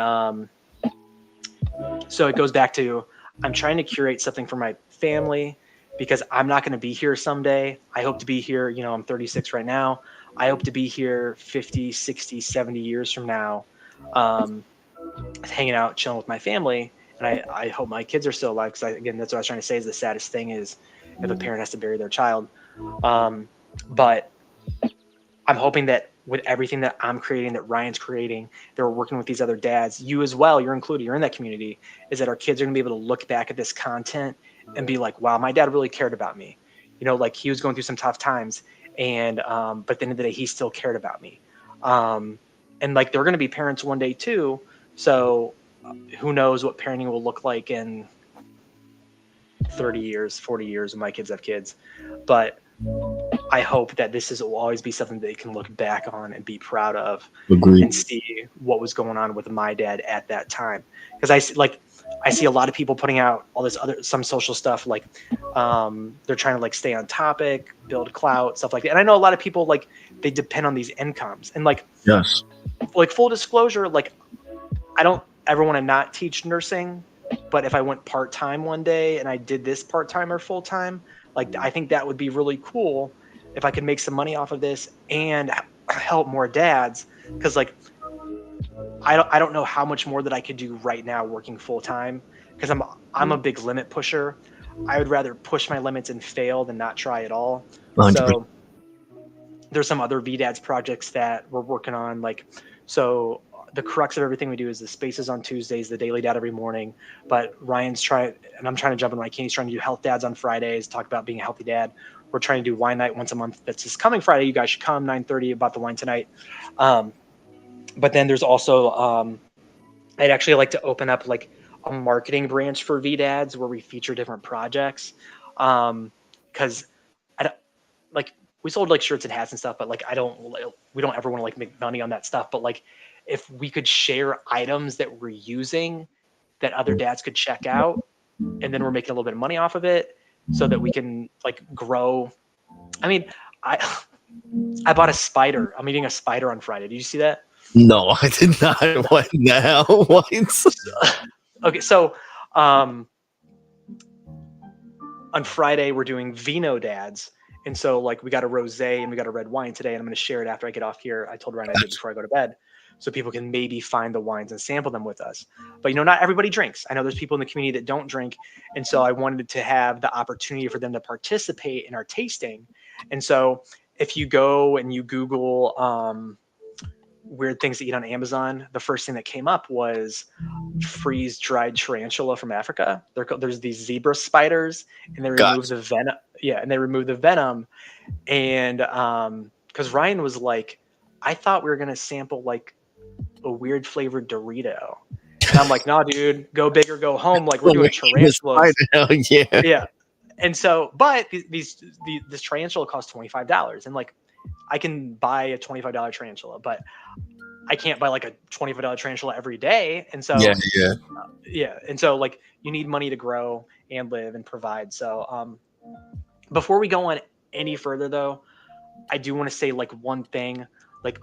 so it goes back to I'm trying to curate something for my family because I'm not going to be here someday. I hope to be here, you know, I'm 36 right now. I hope to be here 50, 60, 70 years from now, hanging out, chilling with my family. And I hope my kids are still alive because, again, that's what I was trying to say is the saddest thing is if a parent has to bury their child. But I'm hoping that with everything that I'm creating, that Ryan's creating, that we're working with these other dads, you as well, you're included, you're in that community, is that our kids are going to be able to look back at this content and be like, wow, my dad really cared about me. You know, like he was going through some tough times and, but at the end of the day, he still cared about me. And like, they're going to be parents one day too. So who knows what parenting will look like in 30 years, 40 years when my kids have kids. But I hope that will always be something they can look back on and be proud of. Agreed. And see what was going on with my dad at that time. Because I see a lot of people putting out all this some social stuff, like they're trying to like stay on topic, build clout, stuff like that. And I know a lot of people like they depend on these incomes and like, Yes. Like full disclosure, like I don't ever want to not teach nursing, but if I went part-time one day and I did this part-time or full-time, like I think that would be really cool if I could make some money off of this and help more dads. Cause like, I don't know how much more that I could do right now working full-time. Cause I'm a big limit pusher. I would rather push my limits and fail than not try at all. 100%. So there's some other VeeDads projects that we're working on. Like, so the crux of everything we do is the spaces on Tuesdays, the daily dad every morning. But Ryan's trying, and I'm trying to jump in like he's trying to do health dads on Fridays, talk about being a healthy dad. We're trying to do wine night once a month. That's this coming Friday. You guys should come 9:30 about the wine tonight. But then there's also, I'd actually like to open up like a marketing branch for VeeDads where we feature different projects. Cause I don't like, we sold like shirts and hats and stuff, but like, we don't ever want to like make money on that stuff. But like, if we could share items that we're using that other dads could check out, and then we're making a little bit of money off of it so that we can like grow. I mean, I bought a spider. I'm eating a spider on Friday. Did you see that? No, I did not. What now? What? Okay. So, on Friday we're doing Vino Dads. And so like we got a rosé and we got a red wine today, and I'm going to share it after I get off here. I told Ryan I did before I go to bed. so people can maybe find the wines and sample them with us. But not everybody drinks. I know there's people in the community that don't drink, and so I wanted to have the opportunity for them to participate in our tasting. And so if you go and you Google weird things to eat on Amazon, the first thing that came up was freeze dried tarantula from Africa. There's these zebra spiders, and they remove Gotcha. the venom. Yeah, and they remove the venom. And because Ryan was like, I thought we were gonna sample like a weird flavored Dorito, and I'm like, nah, dude, go big or go home. Like, we're doing tarantulas. Hell yeah. Yeah. And so, but this tarantula costs $25, and like, I can buy a $25 tarantula, but I can't buy like a $25 tarantula every day. And so, Yeah. And so like, you need money to grow and live and provide. So, before we go on any further though, I do want to say like one thing, like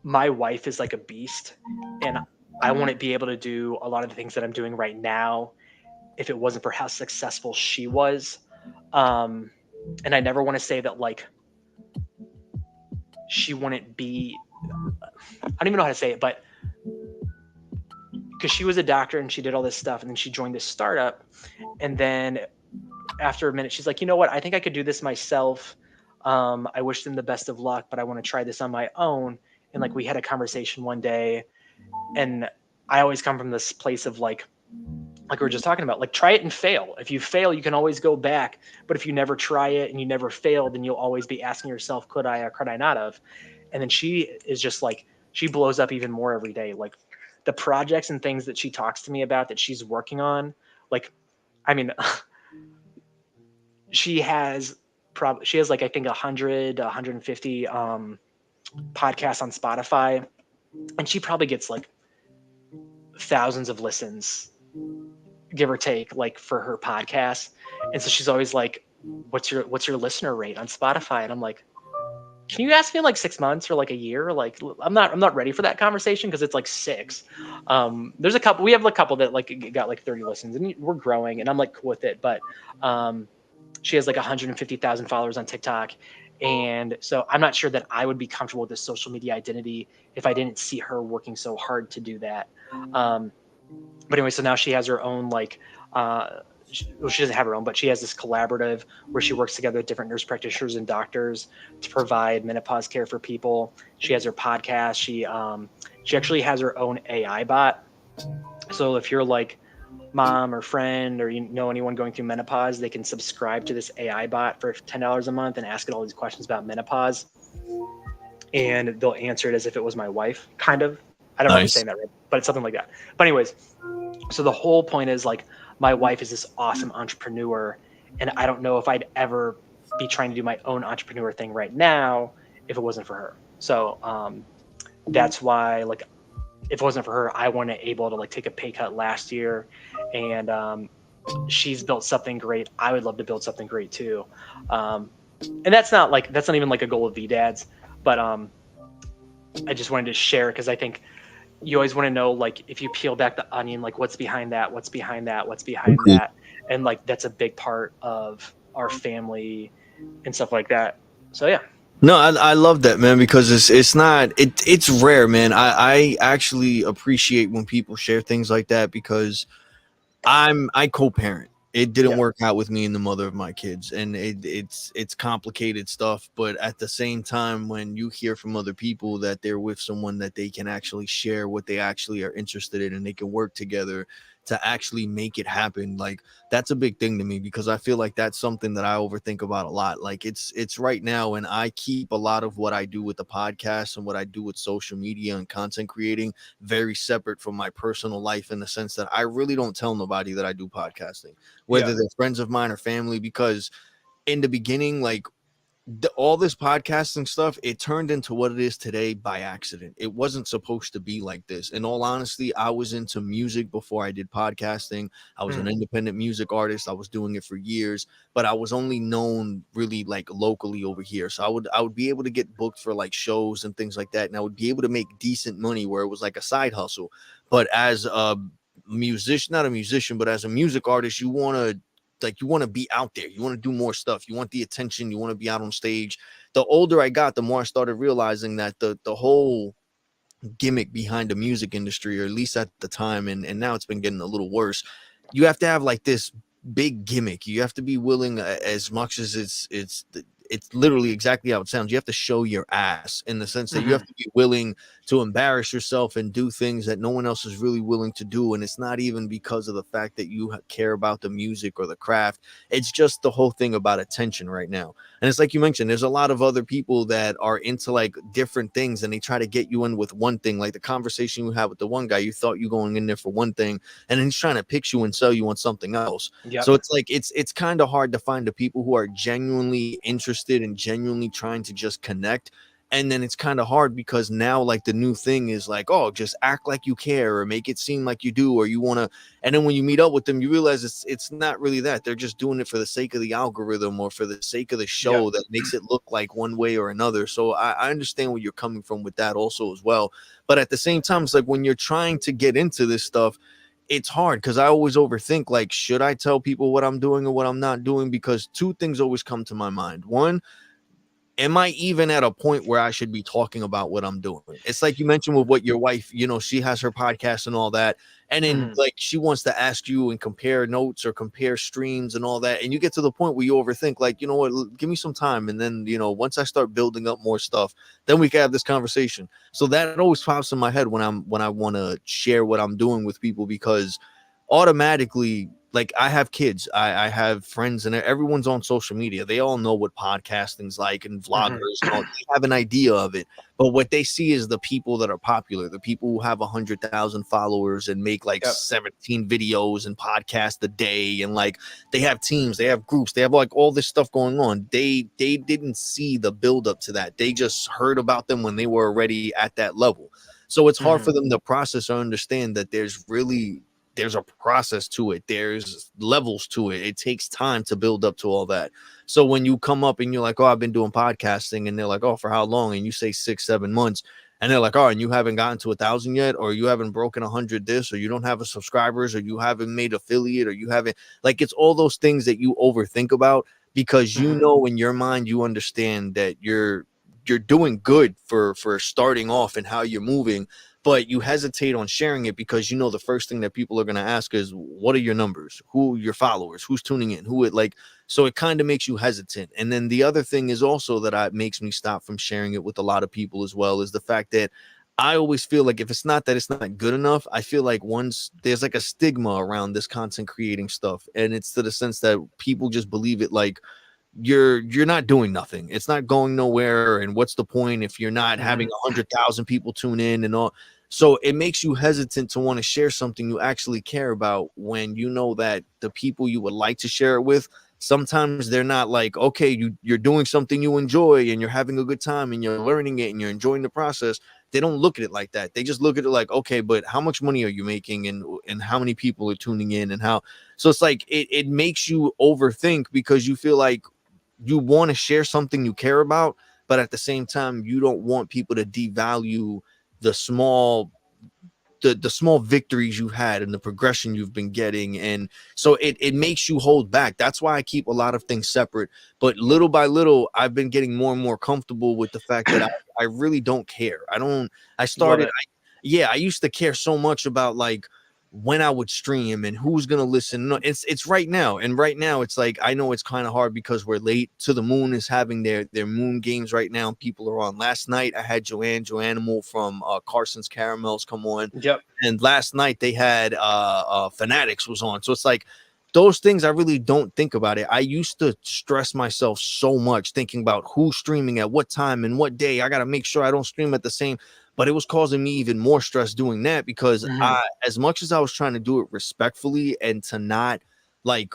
my wife is like a beast, and I wouldn't be able to do a lot of the things that I'm doing right now if it wasn't for how successful she was. And I never want to say that like she wouldn't be, I don't even know how to say it, but because she was a doctor and she did all this stuff, and then she joined this startup, and then after a minute she's like, you know what, I think I could do this myself. I wish them the best of luck, but I want to try this on my own. And like, we had a conversation one day, and I always come from this place of like we were just talking about, like, try it and fail. If you fail, you can always go back. But if you never try it and you never fail, then you'll always be asking yourself, could I or could I not have? And then she is just like, she blows up even more every day. Like, the projects and things that she talks to me about that she's working on, like, I mean, she has like, I think 100, 150 podcasts on Spotify, and she probably gets like thousands of listens, give or take, like, for her podcast. And so she's always like, what's your listener rate on Spotify? And I'm like, can you ask me in like 6 months or like a year? Like, I'm not ready for that conversation, because it's like 6. There's a couple, we have a couple that like got like 30 listens, and we're growing, and I'm like cool with it. But she has like 150,000 followers on TikTok. And so I'm not sure that I would be comfortable with this social media identity if I didn't see her working so hard to do that. But anyway, so now she has her own, like, she doesn't have her own, but she has this collaborative where she works together with different nurse practitioners and doctors to provide menopause care for people. She has her podcast. She actually has her own AI bot. So if you're like mom or friend, or you know anyone going through menopause, they can subscribe to this AI bot for $10 a month and ask it all these questions about menopause, and they'll answer it as if it was my wife, kind of. I don't know if I'm saying that right, but it's something like that. But anyways, so the whole point is, like, my wife is this awesome entrepreneur, and I don't know if I'd ever be trying to do my own entrepreneur thing right now if it wasn't for her. So that's why, like, if it wasn't for her, I wasn't able to like take a pay cut last year. And she's built something great. I would love to build something great too. And that's not even like a goal of VeeDads, but I just wanted to share, because I think you always want to know, like, if you peel back the onion, like, what's behind that, what's behind that, what's behind that. And like, that's a big part of our family and stuff like that. So yeah. No, I love that, man, because it's rare, man. I actually appreciate when people share things like that, because I co-parent. It didn't work out with me and the mother of my kids, and it's complicated stuff. But at the same time, when you hear from other people that they're with someone that they can actually share what they actually are interested in, and they can work together to actually make it happen, like, that's a big thing to me, because I feel like that's something that I overthink about a lot. Like, it's right now, and I keep a lot of what I do with the podcast and what I do with social media and content creating very separate from my personal life, in the sense that I really don't tell nobody that I do podcasting, whether they're friends of mine or family, because in the beginning, like, all this podcasting stuff, it turned into what it is today by accident. It wasn't supposed to be like this. In all honesty, I was into music before I did podcasting. I was an independent music artist. I was doing it for years, but I was only known really like locally over here. So I would be able to get booked for like shows and things like that, and I would be able to make decent money where it was like a side hustle. But as a musician, not a musician, but as a music artist, you want to be out there. You want to do more stuff. You want the attention. You want to be out on stage. The older I got, the more I started realizing that the whole gimmick behind the music industry, or at least at the time, and now it's been getting a little worse. You have to have like this big gimmick. You have to be willing, as much as it's literally exactly how it sounds. You have to show your ass, in the sense that you have Mhm. to be willing to embarrass yourself and do things that no one else is really willing to do. And it's not even because of the fact that you care about the music or the craft. It's just the whole thing about attention right now. And it's like you mentioned, there's a lot of other people that are into like different things, and they try to get you in with one thing. Like the conversation you had with the one guy, you thought you going in there for one thing, and then he's trying to pitch you and sell you on something else. So Yep. it's like it's kind of hard to find the people who are genuinely interested and genuinely trying to just connect. And then it's kind of hard because now like the new thing is like, oh, just act like you care or make it seem like you do, or you want to. And then when you meet up with them, you realize it's not really that. They're just doing it for the sake of the algorithm or for the sake of the Yep. show that makes it look like one way or another. So I understand where you're coming from with that also as well. But at the same time, it's like when you're trying to get into this stuff, it's hard because I always overthink, like, should I tell people what I'm doing or what I'm not doing? Because two things always come to my mind. One, am I even at a point where I should be talking about what I'm doing? It's like you mentioned with what your wife, she has her podcast and all that. And then Mhm. like she wants to ask you and compare notes or compare streams and all that. And you get to the point where you overthink, like, you know what, give me some time. And then, once I start building up more stuff, then we can have this conversation. So that always pops in my head when I want to share what I'm doing with people, because automatically, like, I have kids, I have friends, and everyone's on social media. They all know what podcasting's like, and vloggers Mhm. and all. They have an idea of it, but what they see is the people that are popular, the people who have 100,000 followers and make like Yep. 17 videos and podcast a day, and like they have teams, they have groups, they have like all this stuff going on. They didn't see the build up to that. They just heard about them when they were already at that level. So it's hard for Mhm. them to process or understand that there's a process to it. There's levels to it. It takes time to build up to all that. So when you come up and you're like, oh, I've been doing podcasting, and they're like, oh, for how long? And you say 6-7 months, and they're like, oh, and you haven't gotten to 1,000 yet, or you haven't broken 100 this, or you don't have a subscribers, or you haven't made affiliate, or you haven't, like, it's all those things that you overthink about, because Mhm. in your mind, you understand that you're doing good for starting off and how you're moving, but you hesitate on sharing it because the first thing that people are going to ask is, what are your numbers, who are your followers, who's tuning in, who it, like, so it kind of makes you hesitant. And then the other thing is also that makes me stop from sharing it with a lot of people as well, is the fact that I always feel like if it's not that it's not good enough, I feel like once there's like a stigma around this content creating stuff, and it's to the sense that people just believe it, like, you're not doing nothing. It's not going nowhere. And what's the point if you're not having Mhm. 100,000 people tune in and all? So it makes you hesitant to want to share something you actually care about, when you know that the people you would like to share it with, sometimes they're not like, okay, you're doing something you enjoy and you're having a good time and you're learning it and you're enjoying the process. They don't look at it like that. They just look at it like, okay, but how much money are you making, and how many people are tuning in, and how. So it's like it makes you overthink, because you feel like you want to share something you care about, but at the same time, you don't want people to devalue the small the small victories you've had and the progression you've been getting. And so it makes you hold back. That's why I keep a lot of things separate. But little by little, I've been getting more and more comfortable with the fact that I really don't care. I Love started, it. yeah, I used to care so much about like when I would stream and who's gonna listen. No, it's right now, and right now it's like, I know it's kind of hard because we're late. To the Moon is having their moon games right now. People are on. Last night I had Joanimal from Carson's Caramels come on, Yep. and last night they had Fanatics was on. So it's like those things, I really don't think about it. I used to stress myself so much thinking about who's streaming at what time and what day. I got to make sure I don't stream at the same, but it was causing me even more stress doing that, because Mhm. as much as I was trying to do it respectfully and to not like,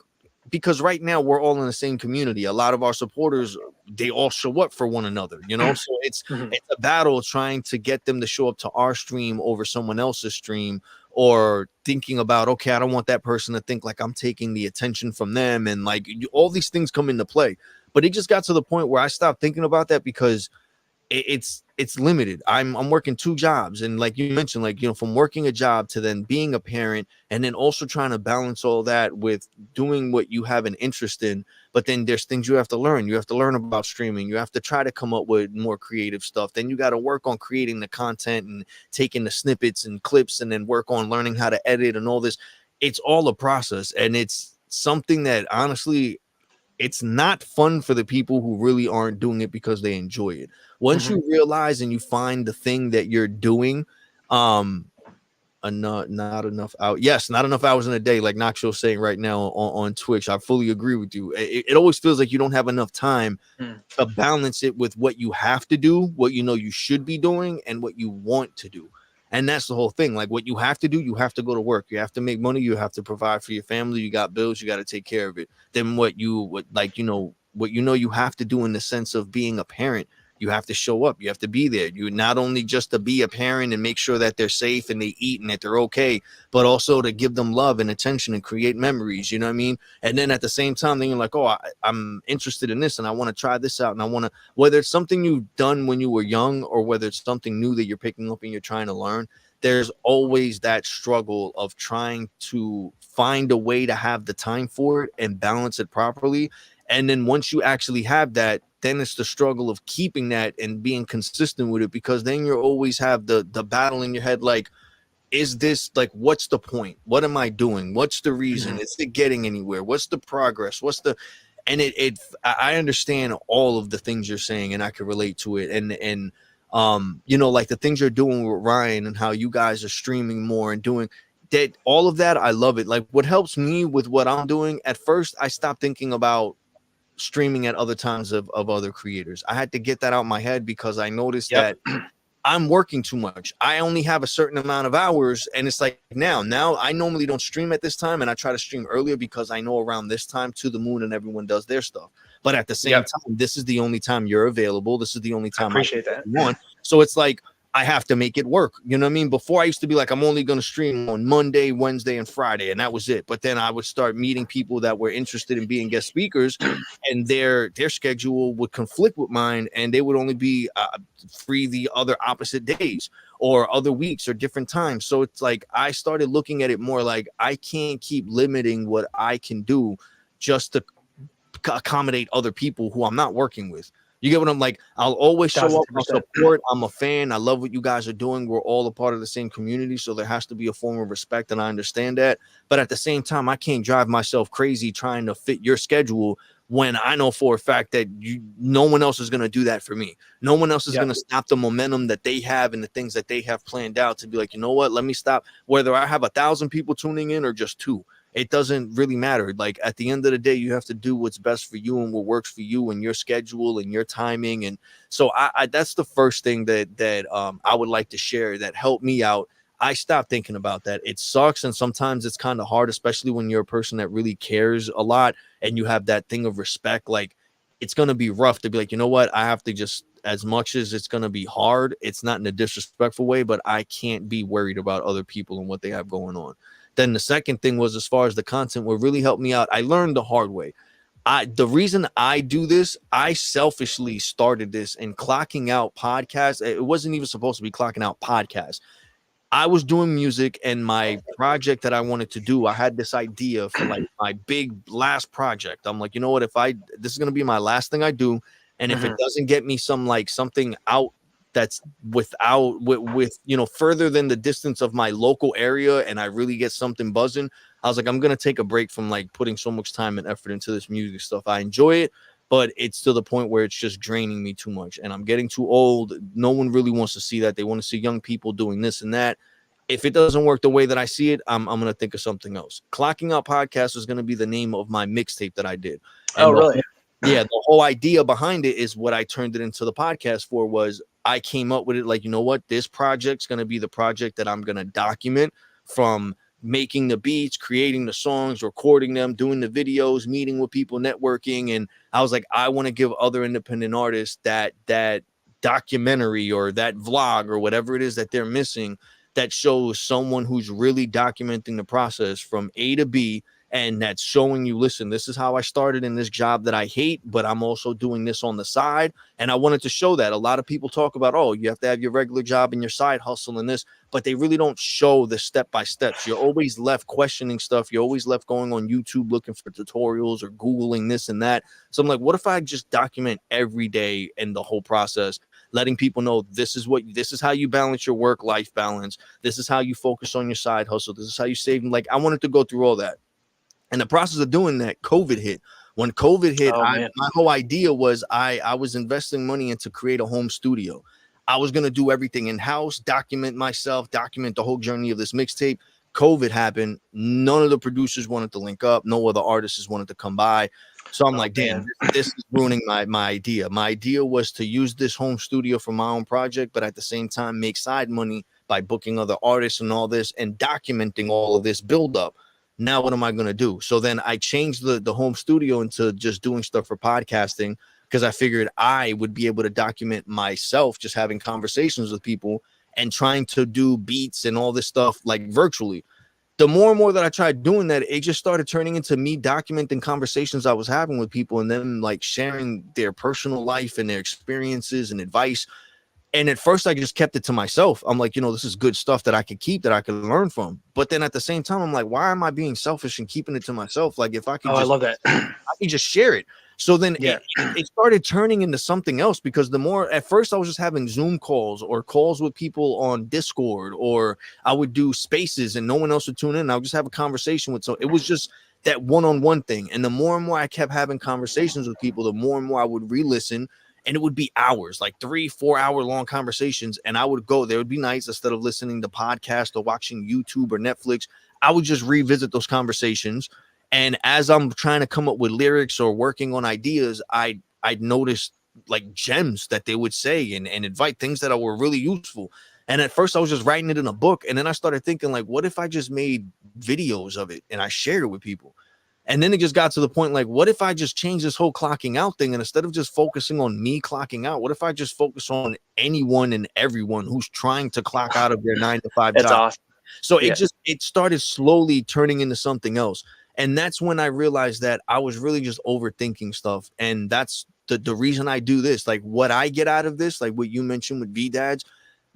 because right now we're all in the same community. A lot of our supporters, they all show up for one another, so Mhm. it's a battle trying to get them to show up to our stream over someone else's stream, or thinking about, okay, I don't want that person to think like I'm taking the attention from them, and like all these things come into play. But it just got to the point where I stopped thinking about that, because it's limited. I'm working 2 jobs, and like you mentioned, like, you know, from working a job to then being a parent, and then also trying to balance all that with doing what you have an interest in. But then there's things you have to learn. You have to learn about streaming. You have to try to come up with more creative stuff. Then you got to work on creating the content and taking the snippets and clips, and then work on learning how to edit and all this. It's all a process, and it's something that honestly, it's not fun for the people who really aren't doing it because they enjoy it. Once you realize and you find the thing that you're doing, um, not enough out. Yes, not enough hours in a day, like Naksho's saying right now on Twitch. I fully agree with you. It always feels like you don't have enough time to balance it with what you have to do, what you know you should be doing, and what you want to do. And that's the whole thing. Like, what you have to do, you have to go to work. You have to make money. You have to provide for your family. You got bills. You got to take care of it. Then what you have to do in the sense of being a parent, you have to show up. You have to be there. You not only just to be a parent and make sure that they're safe and they eat and that they're okay, but also to give them love and attention and create memories. You know what I mean? And then at the same time, then you're like, oh, I'm interested in this and I want to try this out. And I want to, whether it's something you've done when you were young or whether it's something new that you're picking up and you're trying to learn, there's always that struggle of trying to find a way to have the time for it and balance it properly. And then once you actually have that, then it's the struggle of keeping that and being consistent with it, because then you always have the battle in your head, like, is this, like, what's the point? What am I doing? What's the reason? Is it getting anywhere? What's the progress? What's the, and I understand all of the things you're saying and I can relate to it. And you know, like the things you're doing with Ryan and how you guys are streaming more and doing that, all of that, I love it. Like, what helps me with what I'm doing, at first I stopped thinking about streaming at other times of other creators. I had to get that out of my head because I noticed that I'm working too much. I only have a certain amount of hours, and it's like now I normally don't stream at this time, and I try to stream earlier because I know around this time To the Moon and everyone does their stuff. But at the same time, this is the only time you're available. This is the only time I appreciate that. want. So it's like I have to make it work. You know what I mean? Before, I used to be like, I'm only going to stream on Monday, Wednesday, and Friday, and that was it. But then I would start meeting people that were interested in being guest speakers, and their schedule would conflict with mine, and they would only be free the other opposite days or other weeks or different times. So it's like I started looking at it more like I can't keep limiting what I can do just to accommodate other people who I'm not working with. You get what I'm like? I'll always show up, I'll support. I'm a fan. I love what you guys are doing. We're all a part of the same community, so there has to be a form of respect, and I understand that. But at the same time, I can't drive myself crazy trying to fit your schedule when I know for a fact that no one else is going to do that for me. No one else is going to stop the momentum that they have and the things that they have planned out to be like, you know what? Let me stop. Whether I have 1,000 people tuning in or just 2. It doesn't really matter. Like, at the end of the day, you have to do what's best for you and what works for you and your schedule and your timing. And so I that's the first thing that I would like to share that helped me out. I stopped thinking about that. It sucks, and sometimes it's kind of hard, especially when you're a person that really cares a lot and you have that thing of respect. Like, it's going to be rough to be like, you know what? I have to just, as much as it's going to be hard, it's not in a disrespectful way, but I can't be worried about other people and what they have going on. Then the second thing was, as far as the content, what really helped me out, I learned the hard way. The reason I do this, I selfishly started this and clocking out podcasts. It wasn't even supposed to be clocking out podcasts. I was doing music, and my project that I wanted to do, I had this idea for like my big last project. I'm like, you know what, this is going to be my last thing I do. And if it doesn't get me something out that's with you know, further than the distance of my local area, and I really get something buzzing, I was like, I'm going to take a break from like putting so much time and effort into this music stuff. I enjoy it, but it's to the point where it's just draining me too much, and I'm getting too old. No one really wants to see that. They want to see young people doing this and that. If it doesn't work the way that I see it, I'm going to think of something else. Clocking Out Podcast is going to be the name of my mixtape that I did. And really? Yeah, the whole idea behind it is what I turned it into the podcast for. Was I came up with it like, you know what, this project's going to be the project that I'm going to document, from making the beats, creating the songs, recording them, doing the videos, meeting with people, networking. And I was like, I want to give other independent artists that documentary or that vlog or whatever it is that they're missing, that shows someone who's really documenting the process from A to B, and that's showing you, listen, this is how I started in this job that I hate, but I'm also doing this on the side. And I wanted to show that. A lot of people talk about, oh, you have to have your regular job and your side hustle and this, but they really don't show the step-by-steps. You're always left questioning stuff. You're always left going on YouTube looking for tutorials or Googling this and that. So I'm like, what if I just document every day and the whole process, letting people know this is how you balance your work-life balance. This is how you focus on your side hustle. This is how you save. Like, I wanted to go through all that. In the process of doing that, COVID hit. When COVID hit, my whole idea was I was investing money into create a home studio. I was going to do everything in-house, document myself, document the whole journey of this mixtape. COVID happened. None of the producers wanted to link up. No other artists wanted to come by. So I'm like, damn, this is ruining my idea. My idea was to use this home studio for my own project, but at the same time, make side money by booking other artists and all this and documenting all of this buildup. Now, what am I going to do? So then I changed the home studio into just doing stuff for podcasting, because I figured I would be able to document myself just having conversations with people and trying to do beats and all this stuff like virtually. The more and more that I tried doing that, it just started turning into me documenting conversations I was having with people and then like sharing their personal life and their experiences and advice. And at first I just kept it to myself. I'm like, this is good stuff that I could keep, that I could learn from. But then at the same time, I'm like, why am I being selfish and keeping it to myself? Like, if I can I love that. I can just share it. So then it started turning into something else, because the more, at first I was just having Zoom calls or calls with people on Discord, or I would do spaces and no one else would tune in. I would just have a conversation with, so it was just that one-on-one thing. And the more and more I kept having conversations with people, the more and more I would re-listen. And it would be hours, like 3-4 hour long conversations. And I would go, there would be nights, instead of listening to podcasts or watching YouTube or Netflix, I would just revisit those conversations. And as I'm trying to come up with lyrics or working on ideas, I'd noticed like gems that they would say and invite things that were really useful. And at first I was just writing it in a book. And then I started thinking, like, what if I just made videos of it and I shared it with people? And then it just got to the point, like, what if I just change this whole clocking out thing? And instead of just focusing on me clocking out, what if I just focus on anyone and everyone who's trying to clock out of their 9-to-5 That's job? awesome. So it started slowly turning into something else. And that's when I realized that I was really just overthinking stuff. And that's the reason I do this. Like, what I get out of this, like what you mentioned with VeeDads,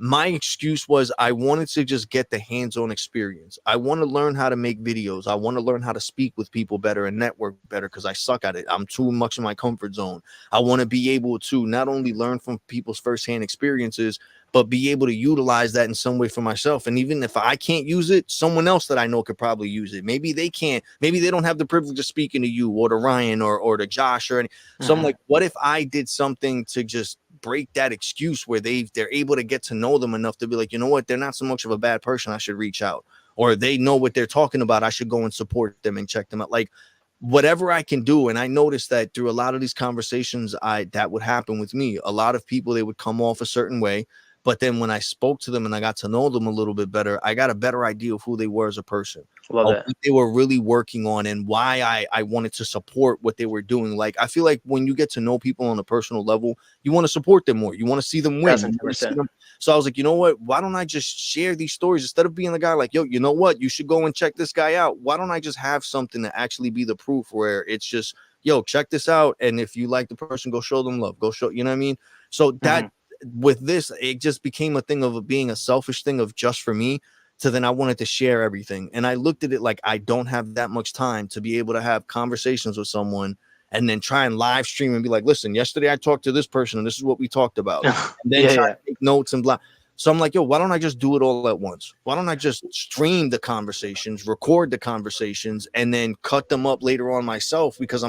my excuse was I wanted to just get the hands-on experience. I want to learn how to make videos. I want to learn how to speak with people better and network better, because I suck at it. I'm too much in my comfort zone. I want to be able to not only learn from people's firsthand experiences, but be able to utilize that in some way for myself. And even if I can't use it, someone else that I know could probably use it. Maybe they can't. Maybe they don't have the privilege of speaking to you or to Ryan or to Josh or any. So I'm like, what if I did something to just break that excuse where they're able to get to know them enough to be like, you know what, they're not so much of a bad person, I should reach out. Or they know what they're talking about, I should go and support them and check them out. Like, whatever I can do. And I noticed that through a lot of these conversations, that would happen with me. A lot of people, they would come off a certain way. But then when I spoke to them and I got to know them a little bit better, I got a better idea of who they were as a person. Love that. What they were really working on and why I wanted to support what they were doing. Like, I feel like when you get to know people on a personal level, you want to support them more. You want to see them win. So I was like, you know what? Why don't I just share these stories instead of being the guy like, yo, you know what? You should go and check this guy out. Why don't I just have something to actually be the proof where it's just, yo, check this out. And if you like the person, go show them love. Go show, you know what I mean? So that with this, it just became a thing of being a selfish thing of just for me, to then I wanted to share everything. And I looked at it like I don't have that much time to be able to have conversations with someone and then try and live stream and be like, listen, yesterday I talked to this person and this is what we talked about. And then try to take notes and blah. So I'm like, yo, why don't I just do it all at once? Why don't I just stream the conversations, record the conversations, and then cut them up later on myself? Because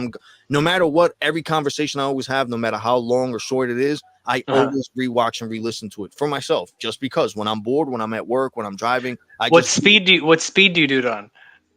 no matter what, every conversation I always have, no matter how long or short it is, I always rewatch and re-listen to it for myself, just because when I'm bored, when I'm at work, when I'm driving. What speed do you do it on?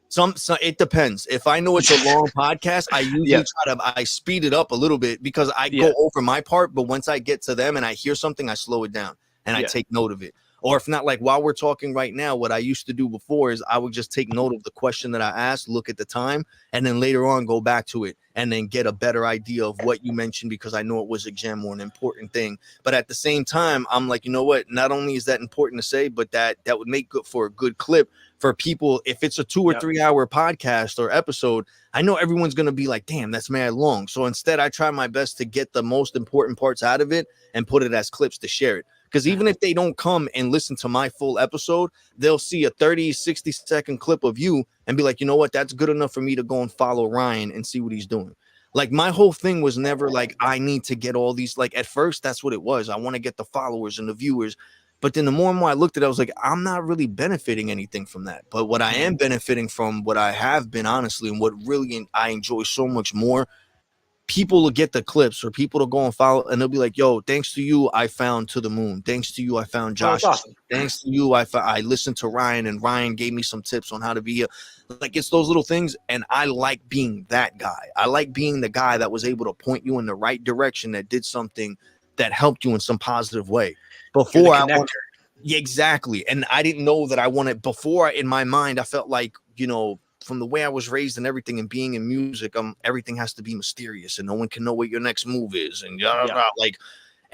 So it depends. If I know it's a long podcast, I usually I speed it up a little bit because I go over my part. But once I get to them and I hear something, I slow it down and I take note of it. Or if not, like while we're talking right now, what I used to do before is I would just take note of the question that I asked, look at the time, and then later on go back to it and then get a better idea of what you mentioned, because I know it was a gem or an important thing. But at the same time, I'm like, you know what? Not only is that important to say, but that would make good for a good clip for people. If it's a 2 or 3 hour podcast or episode, I know everyone's going to be like, damn, that's mad long. So instead, I try my best to get the most important parts out of it and put it as clips to share it. Because even if they don't come and listen to my full episode, they'll see a 30-60 second clip of you and be like, you know what, that's good enough for me to go and follow Ryan and see what he's doing. Like, my whole thing was never like, I need to get all these, like, at first that's what it was. I want to get the followers and the viewers. But then the more and more I looked at it, I was like, I'm not really benefiting anything from that. But what I am benefiting from, what I have been, honestly, and what really I enjoy so much more, people will get the clips, or people to go and follow, and they'll be like, yo, thanks to you, I found To the Moon. Thanks to you, I found Josh. Oh, awesome. Thanks to you, I listened to Ryan, and Ryan gave me some tips on how to be like, it's those little things. And I like being that guy. I like being the guy that was able to point you in the right direction, that did something that helped you in some positive way. Before exactly. And I didn't know that I wanted, before, in my mind, I felt like, you know, from the way I was raised and everything, and being in music, everything has to be mysterious and no one can know what your next move is, and like,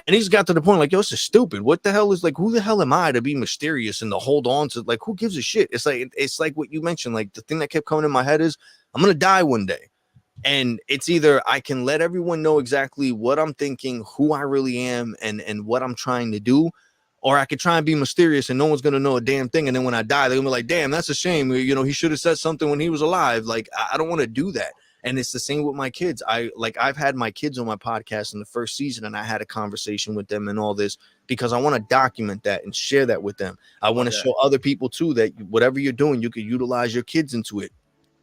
and he's got to the point like, yo, this is stupid. What the hell is, like, who the hell am I to be mysterious and to hold on to, like, who gives a shit? It's like what you mentioned, like, the thing that kept coming in my head is, I'm gonna die one day. And it's either I can let everyone know exactly what I'm thinking, who I really am, and what I'm trying to do, or I could try and be mysterious and no one's going to know a damn thing. And then when I die, they're going to be like, damn, that's a shame. You know, he should have said something when he was alive. Like, I don't want to do that. And it's the same with my kids. I've had my kids on my podcast in the first season, and I had a conversation with them and all this, because I want to document that and share that with them. I want to show other people too, that whatever you're doing, you could utilize your kids into it.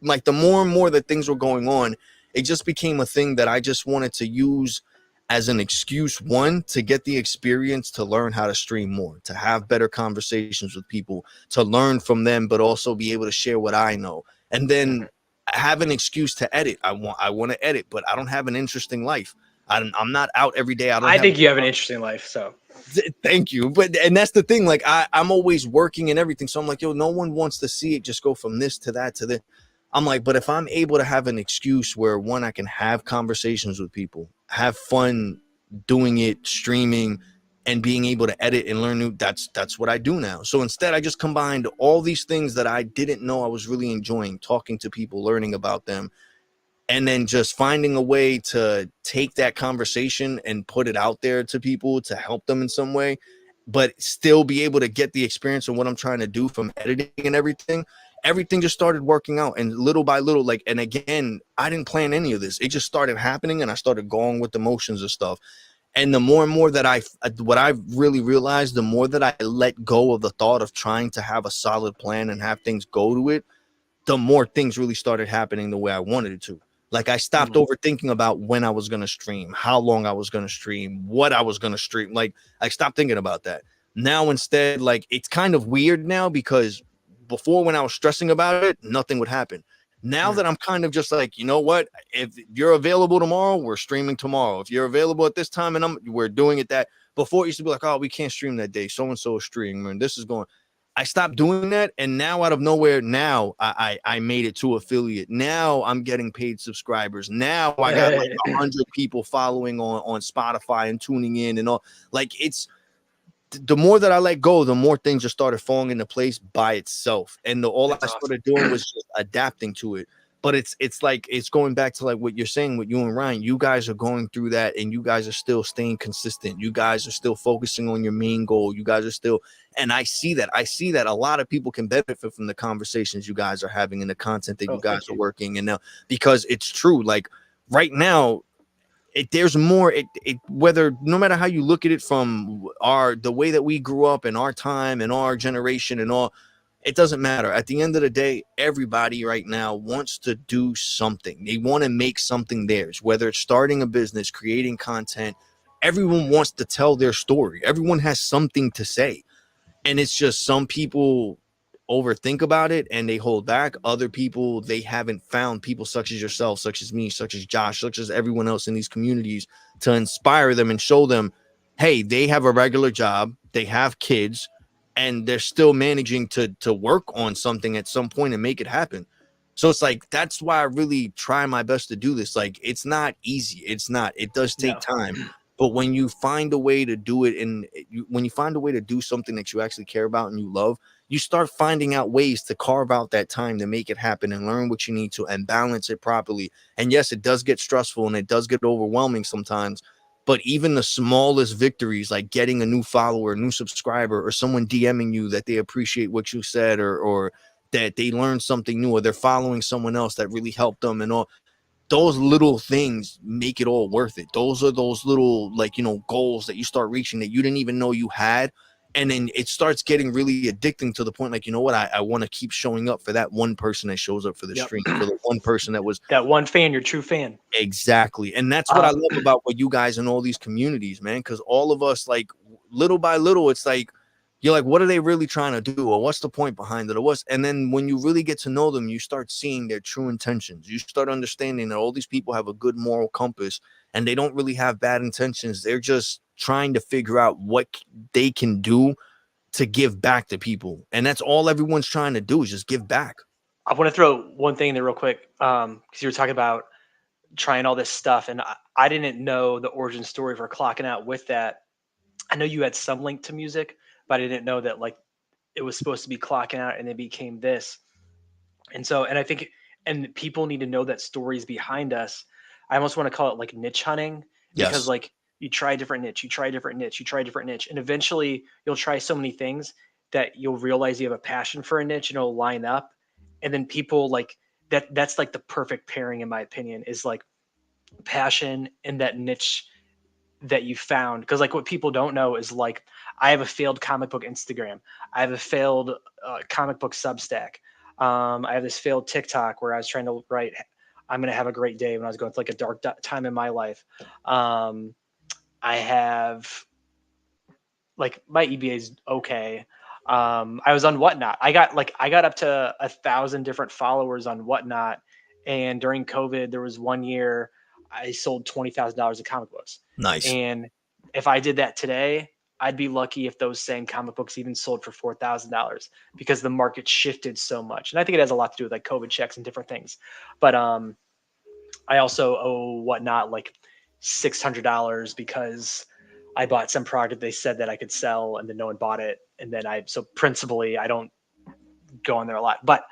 Like, the more and more that things were going on, it just became a thing that I just wanted to use as an excuse, one, to get the experience, to learn how to stream more, to have better conversations with people, to learn from them, but also be able to share what I know. And then have an excuse to edit. I want to edit, but I don't have an interesting life. I'm not out every day. I think you have an interesting life. So thank you. And that's the thing. Like, I'm always working and everything. So I'm like, yo, no one wants to see it just go from this to that to this. I'm like, but if I'm able to have an excuse where, one, I can have conversations with people, have fun doing it, streaming, and being able to edit and learn new, that's what I do now. So instead, I just combined all these things that I didn't know I was really enjoying, talking to people, learning about them, and then just finding a way to take that conversation and put it out there to people to help them in some way, but still be able to get the experience of what I'm trying to do from editing and everything. Everything just started working out, and little by little, like, and again, I didn't plan any of this. It just started happening, and I started going with the motions of stuff. And the more and more that what I've really realized, the more that I let go of the thought of trying to have a solid plan and have things go to it, the more things really started happening the way I wanted it to. Like, I stopped overthinking about when I was going to stream, how long I was going to stream, what I was going to stream. Like, I stopped thinking about that. Now, instead, like, it's kind of weird now, because before, when I was stressing about it, nothing would happen. Now that I'm kind of just like, you know what, if you're available tomorrow, we're streaming tomorrow. If you're available at this time, and we're doing it that. Before, it used to be like, oh, we can't stream that day. So-and-so is streaming, and this is going. I stopped doing that, and now out of nowhere, now I made it to affiliate. Now I'm getting paid subscribers. Now I got like 100 people following on Spotify and tuning in and all. Like, it's, the more that I let go, the more things just started falling into place by itself. And all I started doing was just adapting to it. But it's like, it's going back to like what you're saying with you and Ryan. You guys are going through that, and you guys are still staying consistent. You guys are still focusing on your main goal. You guys are still, and I see that a lot of people can benefit from the conversations you guys are having and the content that you guys are working. And now, because it's true, like right now, there's more, whether, no matter how you look at it, from the way that we grew up in our time and our generation and all, it doesn't matter. At the end of the day, everybody right now wants to do something. They want to make something theirs, whether it's starting a business, creating content. Everyone wants to tell their story. Everyone has something to say. And it's just, some people overthink about it and they hold back. Other people, they haven't found people such as yourself, such as me, such as Josh, such as everyone else in these communities, to inspire them and show them, hey, they have a regular job, they have kids, and they're still managing to work on something at some point and make it happen. So it's like, that's why I really try my best to do this. Like, it's not easy. It does take time. But when you find a way to do it, and when you find a way to do something that you actually care about and you love, you start finding out ways to carve out that time to make it happen and learn what you need to and balance it properly. And yes, it does get stressful and it does get overwhelming sometimes, but even the smallest victories, like getting a new follower, a new subscriber, or someone DMing you that they appreciate what you said, or that they learned something new, or they're following someone else that really helped them, and all those little things make it all worth it. Those are those little, like, goals that you start reaching that you didn't even know you had. And then it starts getting really addicting to the point, like, you know what, I want to keep showing up for that one person that shows up for the stream, for the one person that was that one fan, your true fan. exactly. And that's what I love about what you guys and all these communities, man, because all of us, like, little by little, it's like, you're like, what are they really trying to do, or what's the point behind it, or what's, and then when you really get to know them, you start seeing their true intentions. You start understanding that all these people have a good moral compass and they don't really have bad intentions. They're just trying to figure out what they can do to give back to people, and that's all everyone's trying to do, is just give back. I want to throw one thing in there real quick, because you were talking about trying all this stuff, and I didn't know the origin story for clocking out with that. I know you had some link to music, but I didn't know that, like, it was supposed to be clocking out and it became this. And so, and I think, and people need to know that stories behind us. I almost want to call it like niche hunting, because Yes. like you try a different niche, you try a different niche, you try a different niche, and eventually you'll try so many things that you'll realize you have a passion for a niche and it'll line up. And then people like that, that's like the perfect pairing, in my opinion, is like passion and that niche that you found. Because like what people don't know is, like, I have a failed comic book Instagram, I have a failed comic book Substack, I have this failed TikTok where I was trying to write I'm gonna have a great day when I was going through like a dark time in my life. I have, like, my EBA is okay. I was on Whatnot. I got up to 1,000 different followers on Whatnot, and during COVID, there was one year I sold $20,000 of comic books. Nice. And if I did that today, I'd be lucky if those same comic books even sold for $4,000, because the market shifted so much. And I think it has a lot to do with like COVID checks and different things. But I also owe Whatnot like $600 because I bought some product they said that I could sell and then no one bought it. And then so principally I don't go on there a lot, but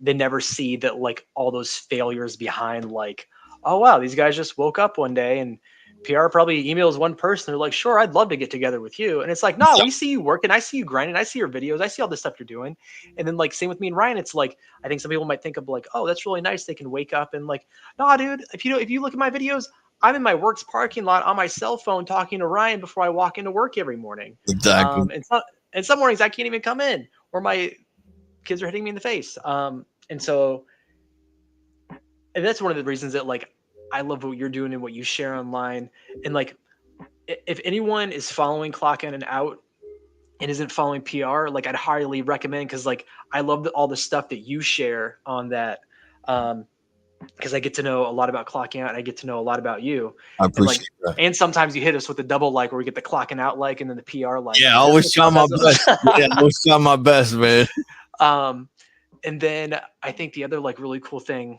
they never see that, like, all those failures behind, like, oh wow, these guys just woke up one day and PR probably emails one person. They're like, sure, I'd love to get together with you. And it's like, no, we see you working. I see you grinding. I see your videos. I see all this stuff you're doing. And then, like, same with me and Ryan. It's like, I think some people might think of like, oh, that's really nice. They can wake up and like, nah, dude, if you look at my videos, I'm in my work's parking lot on my cell phone talking to Ryan before I walk into work every morning. Exactly. And some mornings I can't even come in, or my kids are hitting me in the face. And that's one of the reasons that, like, I love what you're doing and what you share online. And like, if anyone is following Clock In and Out and isn't following PR, like, I'd highly recommend, because like I love all the stuff that you share on that. Because I get to know a lot about clocking out and I get to know a lot about you. I And like, appreciate that. and sometimes you hit us with the double like, where we get the clocking out like and then the PR like. Yeah, I always try my best. Yeah, I always try my best, man. And then I think the other like really cool thing,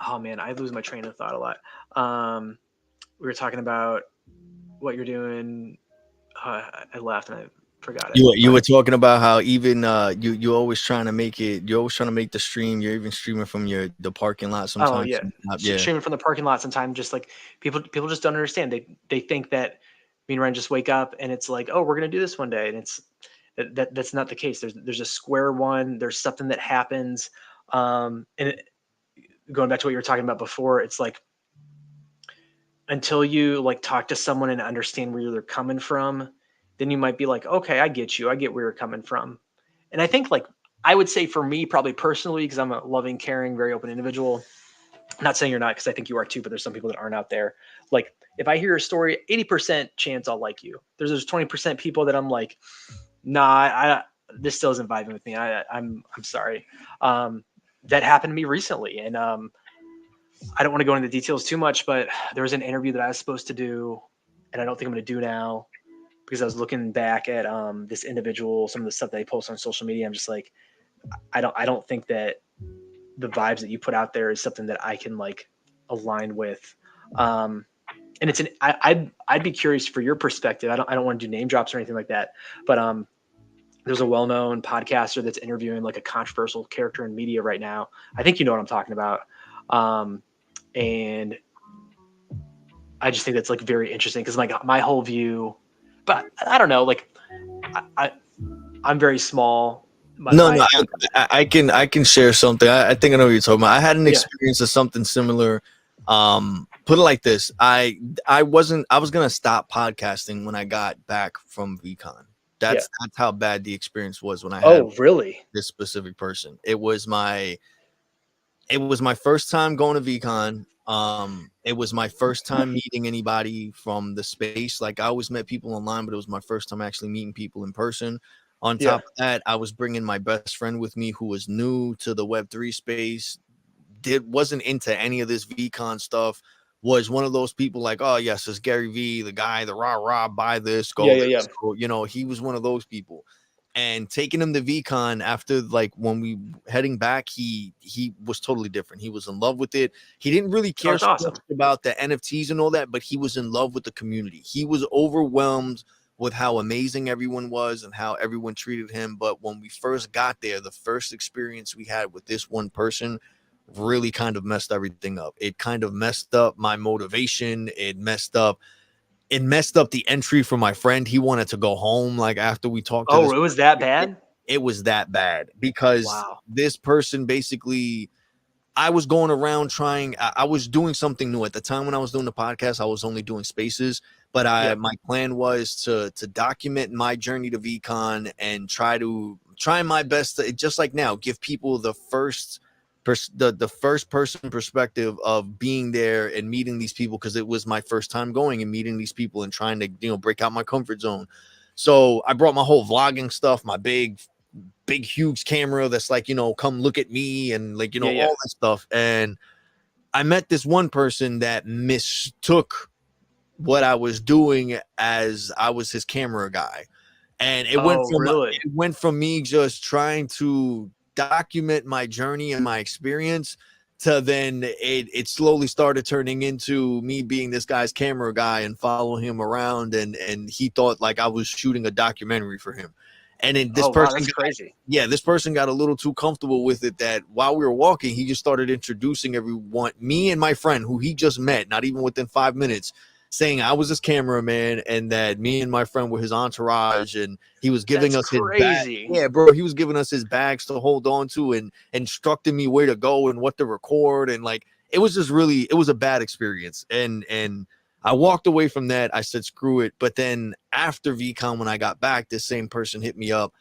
oh man, I lose my train of thought a lot. We were talking about what you're doing. I laughed and I forgot it. You were talking about how even you always trying to make it. You're always trying to make the stream. You're even streaming from the parking lot sometimes. Oh yeah, Yeah. streaming from the parking lot sometimes. Just like people just don't understand. They think that me and Ryan just wake up and it's like, oh, we're gonna do this one day, and it's that's not the case. There's a square one. There's something that happens. Going back to what you were talking about before, it's like, until you like talk to someone and understand where they're coming from, then you might be like, okay, I get you. I get where you're coming from. And I think, like, I would say for me, probably personally, because I'm a loving, caring, very open individual. I'm not saying you're not, because I think you are too, but there's some people that aren't out there. Like, if I hear a story, 80% chance I'll like you. There's 20% people that I'm like, nah, this still isn't vibing with me. I'm sorry. That happened to me recently. And I don't want to go into the details too much, but there was an interview that I was supposed to do, and I don't think I'm going to do now, because I was looking back at this individual, some of the stuff that they post on social media. I'm just like, I don't think that the vibes that you put out there is something that I can like align with. And I'd be curious for your perspective. I don't want to do name drops or anything like that, but there's a well-known podcaster that's interviewing like a controversial character in media right now. I think you know what I'm talking about. And I just think that's like very interesting because like my whole view, but I don't know, like I'm very small. No, I can share something. I think I know what you're talking about. I had an experience of something similar. Put it like this: I was gonna stop podcasting when I got back from VCon. That's how bad the experience was when I had really this specific person. It was my first time going to VCon. It was my first time meeting anybody from the space. Like I always met people online, but it was my first time actually meeting people in person. On top of that, I was bringing my best friend with me who was new to the Web3 space, wasn't into any of this VCon stuff, was one of those people like, oh, yes, it's Gary V, the guy, the rah, buy this, go. So, you know, he was one of those people. And taking him to VCon after, like, when we heading back, he was totally different. He was in love with it. He didn't really care so much about the NFTs and all that, but he was in love with the community. He was overwhelmed with how amazing everyone was and how everyone treated him. But when we first got there, the first experience we had with this one person really kind of messed everything up. It kind of messed up my motivation. It messed up the entry for my friend. He wanted to go home like after we talked to it was that bad? It was that bad because this person basically, I was going around I was doing something new at the time when I was doing the podcast. I was only doing spaces, but my plan was to document my journey to VCon and try my best to, just like now, give people the first person perspective of being there and meeting these people, because it was my first time going and meeting these people and trying to, you know, break out my comfort zone. So I brought my whole vlogging stuff, my big huge camera that's like, you know, come look at me and like, you know, all that stuff. And I met this one person that mistook what I was doing as I was his camera guy. And it went from me just trying to document my journey and my experience to then it slowly started turning into me being this guy's camera guy and following him around, and he thought like I was shooting a documentary for him. And then this person, that's crazy. This person got a little too comfortable with it, that while we were walking, he just started introducing everyone, me and my friend who he just met, not even within 5 minutes, saying I was his cameraman and that me and my friend were his entourage, and he was giving us his bag. Yeah, bro, he was giving us his bags to hold on to and instructing me where to go and what to record. And like, it was just really, it was a bad experience. And I walked away from that. I said, screw it. But then after VCon, when I got back, this same person hit me up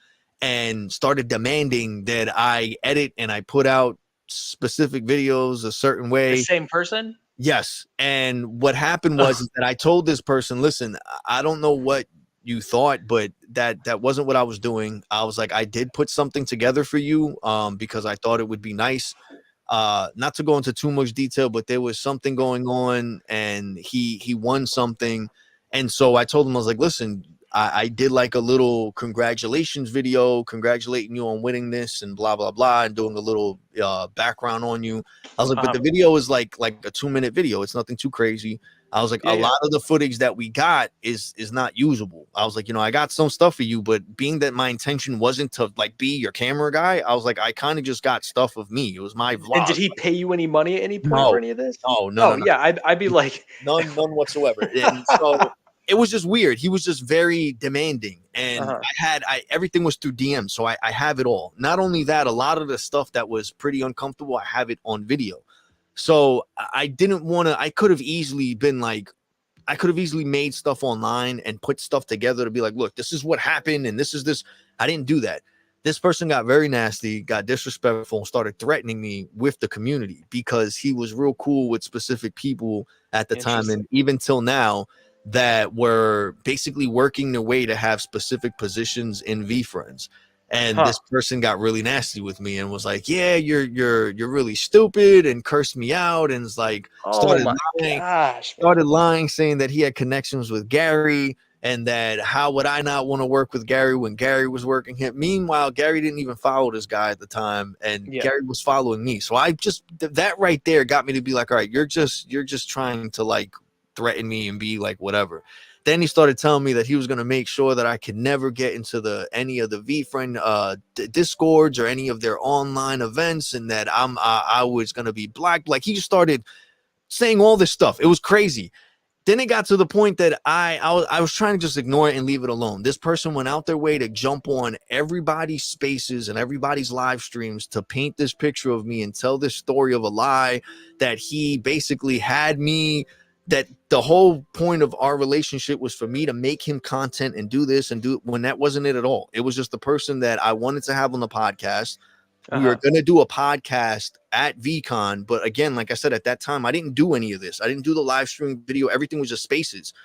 and started demanding that I edit and I put out specific videos a certain way. The same person? Yes. And what happened was is that I told this person, listen, I don't know what you thought, but that wasn't what I was doing. I was like, I did put something together for you because I thought it would be nice. Not to go into too much detail, but there was something going on and he won something. And so I told him, I was like, listen, I did like a little congratulations video congratulating you on winning this and blah, blah, blah, and doing a little background on you. I was like, but the video is like a 2-minute video. It's nothing too crazy. I was like, a lot of the footage that we got is not usable. I was like, you know, I got some stuff for you, but being that my intention wasn't to like be your camera guy, I was like, I kind of just got stuff of me. It was my vlog. And did he pay you any money at any point for any of this? No. Yeah, I'd be like none whatsoever. And so it was just weird. He was just very demanding, and everything was through DM, so I have it all. Not only that, a lot of the stuff that was pretty uncomfortable, I have it on video. So I didn't want to. I could have easily made stuff online and put stuff together to be like, look, this is what happened, and this is this. I didn't do that. This person got very nasty, got disrespectful, and started threatening me with the community because he was real cool with specific people at the time, and even till now, that were basically working their way to have specific positions in VFriends. And this person got really nasty with me and was like, yeah, you're really stupid, and cursed me out, and was like, started lying, saying that he had connections with Gary, and that how would I not want to work with Gary when Gary was working him. Meanwhile, Gary didn't even follow this guy at the time, and Gary was following me. So I just, that right there got me to be like, all right, you're just trying to like threaten me and be like whatever. Then he started telling me that he was going to make sure that I could never get into any of the VeeFriend discords or any of their online events, and that I was going to be black. Like, he just started saying all this stuff. It was crazy. Then it got to the point that I was trying to just ignore it and leave it alone. This person went out their way to jump on everybody's spaces and everybody's live streams to paint this picture of me and tell this story of a lie that he basically had me, that the whole point of our relationship was for me to make him content and do this and do it, when that wasn't it at all. It was just the person that I wanted to have on the podcast. We were going to do a podcast at VCon, but again, like I said, at that time, I didn't do any of this. I didn't do the live stream video. Everything was just spaces.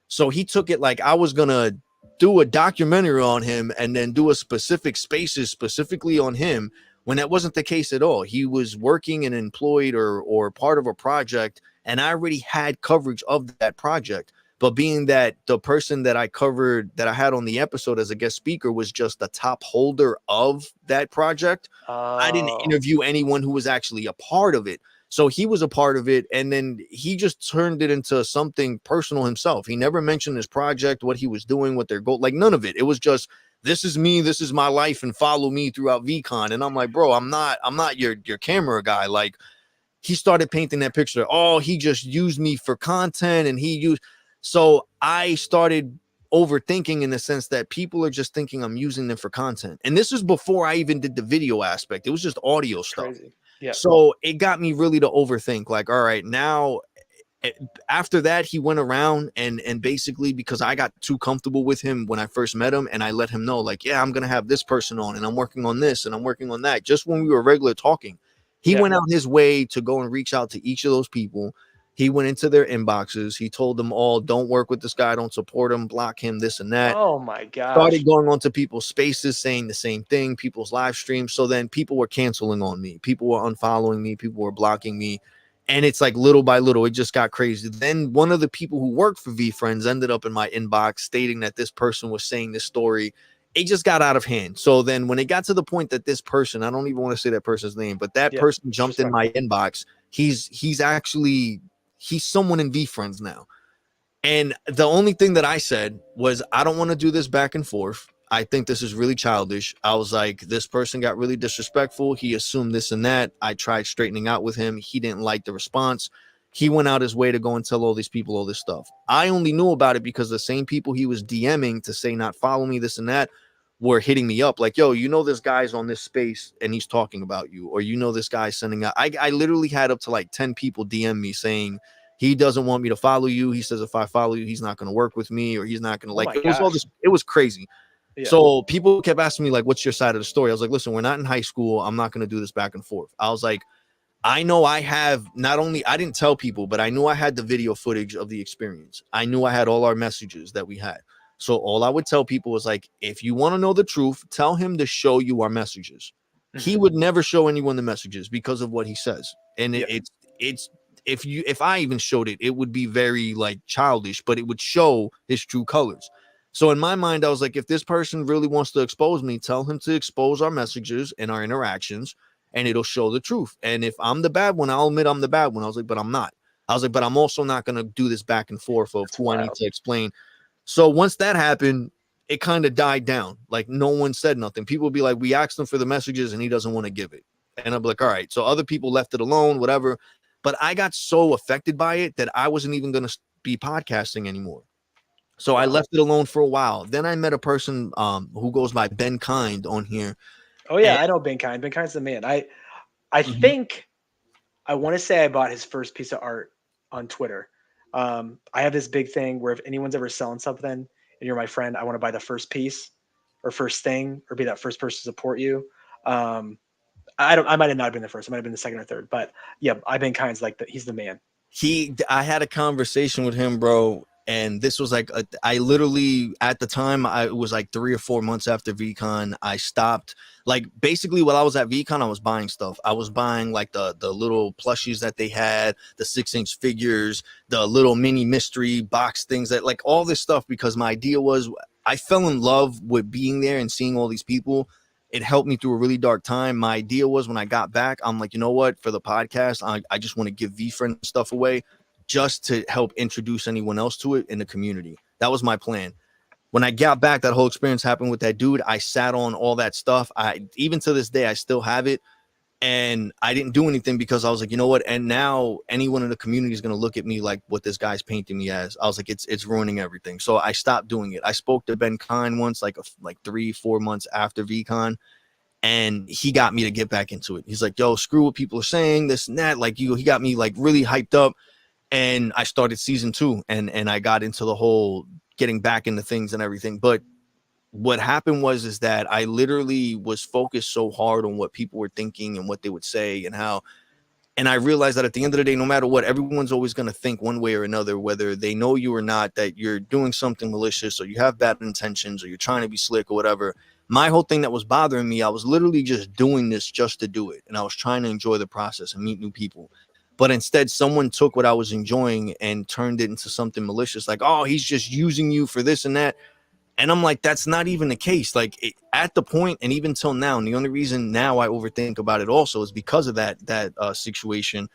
So he took it like I was going to do a documentary on him and then do a specific spaces specifically on him, when that wasn't the case at all. He was working and employed or part of a project, and I already had coverage of that project. But being that the person that I covered, that I had on the episode as a guest speaker, was just the top holder of that project, I didn't interview anyone who was actually a part of it. So he was a part of it, and then he just turned it into something personal himself. He never mentioned his project, what he was doing, what their goal, like none of it. It was just, this is me, this is my life, and follow me throughout VCon. And I'm like, bro, I'm not your camera guy. Like, he started painting that picture. Oh, he just used me for content, and he used. So I started overthinking, in the sense that people are just thinking I'm using them for content. And this is before I even did the video aspect. It was just audio stuff. Crazy. Yeah. So it got me really to overthink, like, all right, now after that, he went around and basically, because I got too comfortable with him when I first met him, and I let him know, like, yeah, I'm going to have this person on, and I'm working on this, and I'm working on that. Just when we were regular talking, he went out his way to go and reach out to each of those people. He went into their inboxes. He told them all, don't work with this guy, don't support him, block him, this and that. Oh my gosh. Started going on to people's spaces saying the same thing, people's live streams. So then people were canceling on me. People were unfollowing me. People were blocking me. And it's like little by little, it just got crazy. Then one of the people who worked for VeeFriends ended up in my inbox stating that this person was saying this story. It just got out of hand. So then when it got to the point that this person, I don't even want to say that person's name, but that person jumped in my inbox. He's someone in VeeFriends now. And the only thing that I said was, I don't want to do this back and forth. I think this is really childish. I was like, this person got really disrespectful. He assumed this and that. I tried straightening out with him. He didn't like the response. He went out his way to go and tell all these people all this stuff. I only knew about it because the same people he was DMing to say not follow me, this and that, were hitting me up like, yo, you know, this guy's on this space and he's talking about you, or you know, this guy's sending out. I literally had up to like 10 people DM me saying he doesn't want me to follow you. He says if I follow you, he's not going to work with me, or he's not going to like. It was all this. It was crazy. Yeah. So people kept asking me like, what's your side of the story? I was like, listen, we're not in high school. I'm not going to do this back and forth. I was like, I know I have not only, I didn't tell people, but I knew I had the video footage of the experience. I knew I had all our messages that we had. So all I would tell people was like, if you want to know the truth, tell him to show you our messages. He would never show anyone the messages because of what he says. And it's if I even showed it, it would be very like childish, but it would show his true colors. So in my mind, I was like, if this person really wants to expose me, tell him to expose our messages and our interactions, and it'll show the truth. And if I'm the bad one, I'll admit I'm the bad one. I was like, but I'm not. I was like, but I'm also not going to do this back and forth of who I need to explain. So once that happened, it kind of died down. Like no one said nothing. People would be like, we asked him for the messages and he doesn't want to give it. And I'm like, all right. So other people left it alone, whatever. But I got so affected by it that I wasn't even going to be podcasting anymore. So I left it alone for a while. Then I met a person who goes by Ben Kind on here. Oh yeah, I know Ben Kind. Ben Kind's the man. I think I want to say I bought his first piece of art on Twitter. I have this big thing where if anyone's ever selling something and you're my friend, I want to buy the first piece or first thing or be that first person to support you. I might have not been the first. I might have been the second or third, but yeah, Ben Kind's like he's the man. I had a conversation with him, bro. And this was like, I literally, at the time, it was like 3 or 4 months after VCon, I stopped. Like, basically, while I was at VCon, I was buying stuff. I was buying, like, the little plushies that they had, the 6-inch figures, the little mini mystery box things, that like, all this stuff, because my idea was, I fell in love with being there and seeing all these people. It helped me through a really dark time. My idea was, when I got back, I'm like, you know what? For the podcast, I just want to give VeeFriend stuff away, just to help introduce anyone else to it in the community. That was my plan. When I got back, that whole experience happened with that dude. I sat on all that stuff. Even to this day, I still have it. And I didn't do anything because I was like, you know what? And now anyone in the community is going to look at me like what this guy's painting me as. I was like, it's ruining everything. So I stopped doing it. I spoke to Ben Kine once, like 3-4 months after VCon, and he got me to get back into it. He's like, yo, screw what people are saying, this and that. Like, he got me like really hyped up. And I started season 2, and I got into the whole getting back into things and everything. But what happened is that I literally was focused so hard on what people were thinking and what they would say and how, and I realized that at the end of the day, no matter what, everyone's always going to think one way or another, whether they know you or not, that you're doing something malicious or you have bad intentions or you're trying to be slick or whatever. My whole thing that was bothering me, I was literally just doing this just to do it. And I was trying to enjoy the process and meet new people. But instead, someone took what I was enjoying and turned it into something malicious. Like, oh, he's just using you for this and that. And I'm like, that's not even the case. Like at the point, and even till now, and the only reason now I overthink about it also is because of that situation.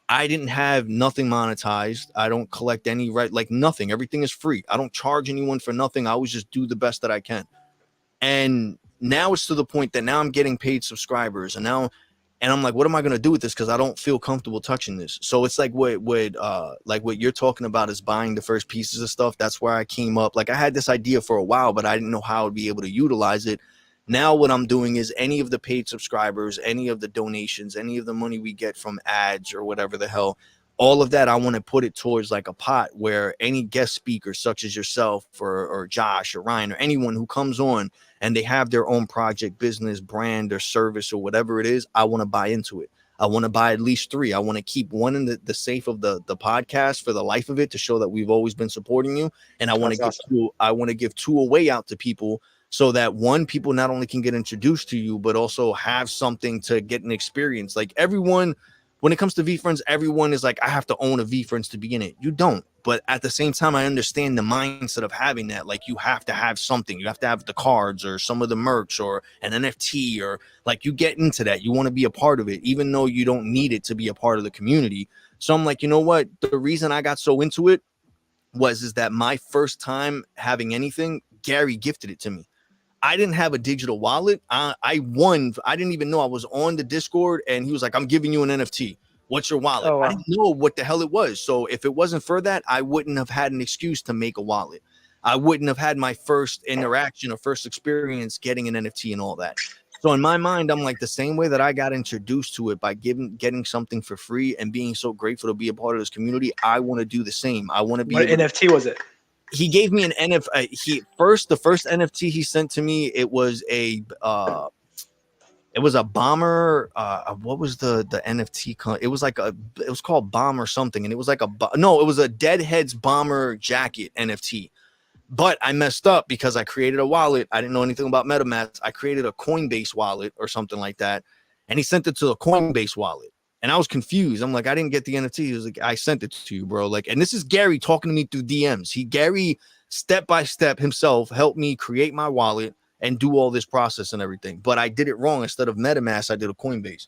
I didn't have nothing monetized. I don't collect any like nothing. Everything is free. I don't charge anyone for nothing. I always just do the best that I can. And now it's to the point that now I'm getting paid subscribers, and I'm like, what am I going to do with this? Because I don't feel comfortable touching this. So it's like what you're talking about is buying the first pieces of stuff. That's where I came up. Like I had this idea for a while, but I didn't know how I'd be able to utilize it. Now what I'm doing is any of the paid subscribers, any of the donations, any of the money we get from ads or whatever the hell, all of that, I want to put it towards like a pot where any guest speakers such as yourself or Josh or Ryan or anyone who comes on and they have their own project, business, brand or service or whatever it is, I want to buy into it. I want to buy at least 3. I want to keep one in the safe of the podcast for the life of it to show that we've always been supporting you. And I want to give 2 away out to people so that people not only can get introduced to you, but also have something to get an experience. Like everyone, when it comes to VeeFriends, everyone is like, I have to own a VeeFriends to be in it. You don't. But at the same time, I understand the mindset of having that. Like you have to have something. You have to have the cards or some of the merch or an NFT or like you get into that. You want to be a part of it, even though you don't need it to be a part of the community. So I'm like, you know what? The reason I got so into it is that my first time having anything, Gary gifted it to me. I didn't have a digital wallet. I won. I didn't even know I was on the Discord, and he was like, "I'm giving you an NFT. What's your wallet?" Oh, wow. I didn't know what the hell it was. So if it wasn't for that, I wouldn't have had an excuse to make a wallet. I wouldn't have had my first interaction or first experience getting an NFT and all that. So in my mind, I'm like the same way that I got introduced to it by getting something for free and being so grateful to be a part of this community. I want to do the same. I want to be. What NFT was it? He gave me an NFT. The first NFT he sent to me, it was a bomber. What was the NFT? It was called Bomb or something, and it was like it was a Deadheads bomber jacket NFT. But I messed up because I created a wallet. I didn't know anything about MetaMask. I created a Coinbase wallet or something like that, and he sent it to the Coinbase wallet. And I was confused. I'm like, I didn't get the NFT. He was like, I sent it to you, bro. Like, and this is Gary talking to me through DMs. Gary, step by step himself, helped me create my wallet and do all this process and everything. But I did it wrong. Instead of MetaMask, I did a Coinbase.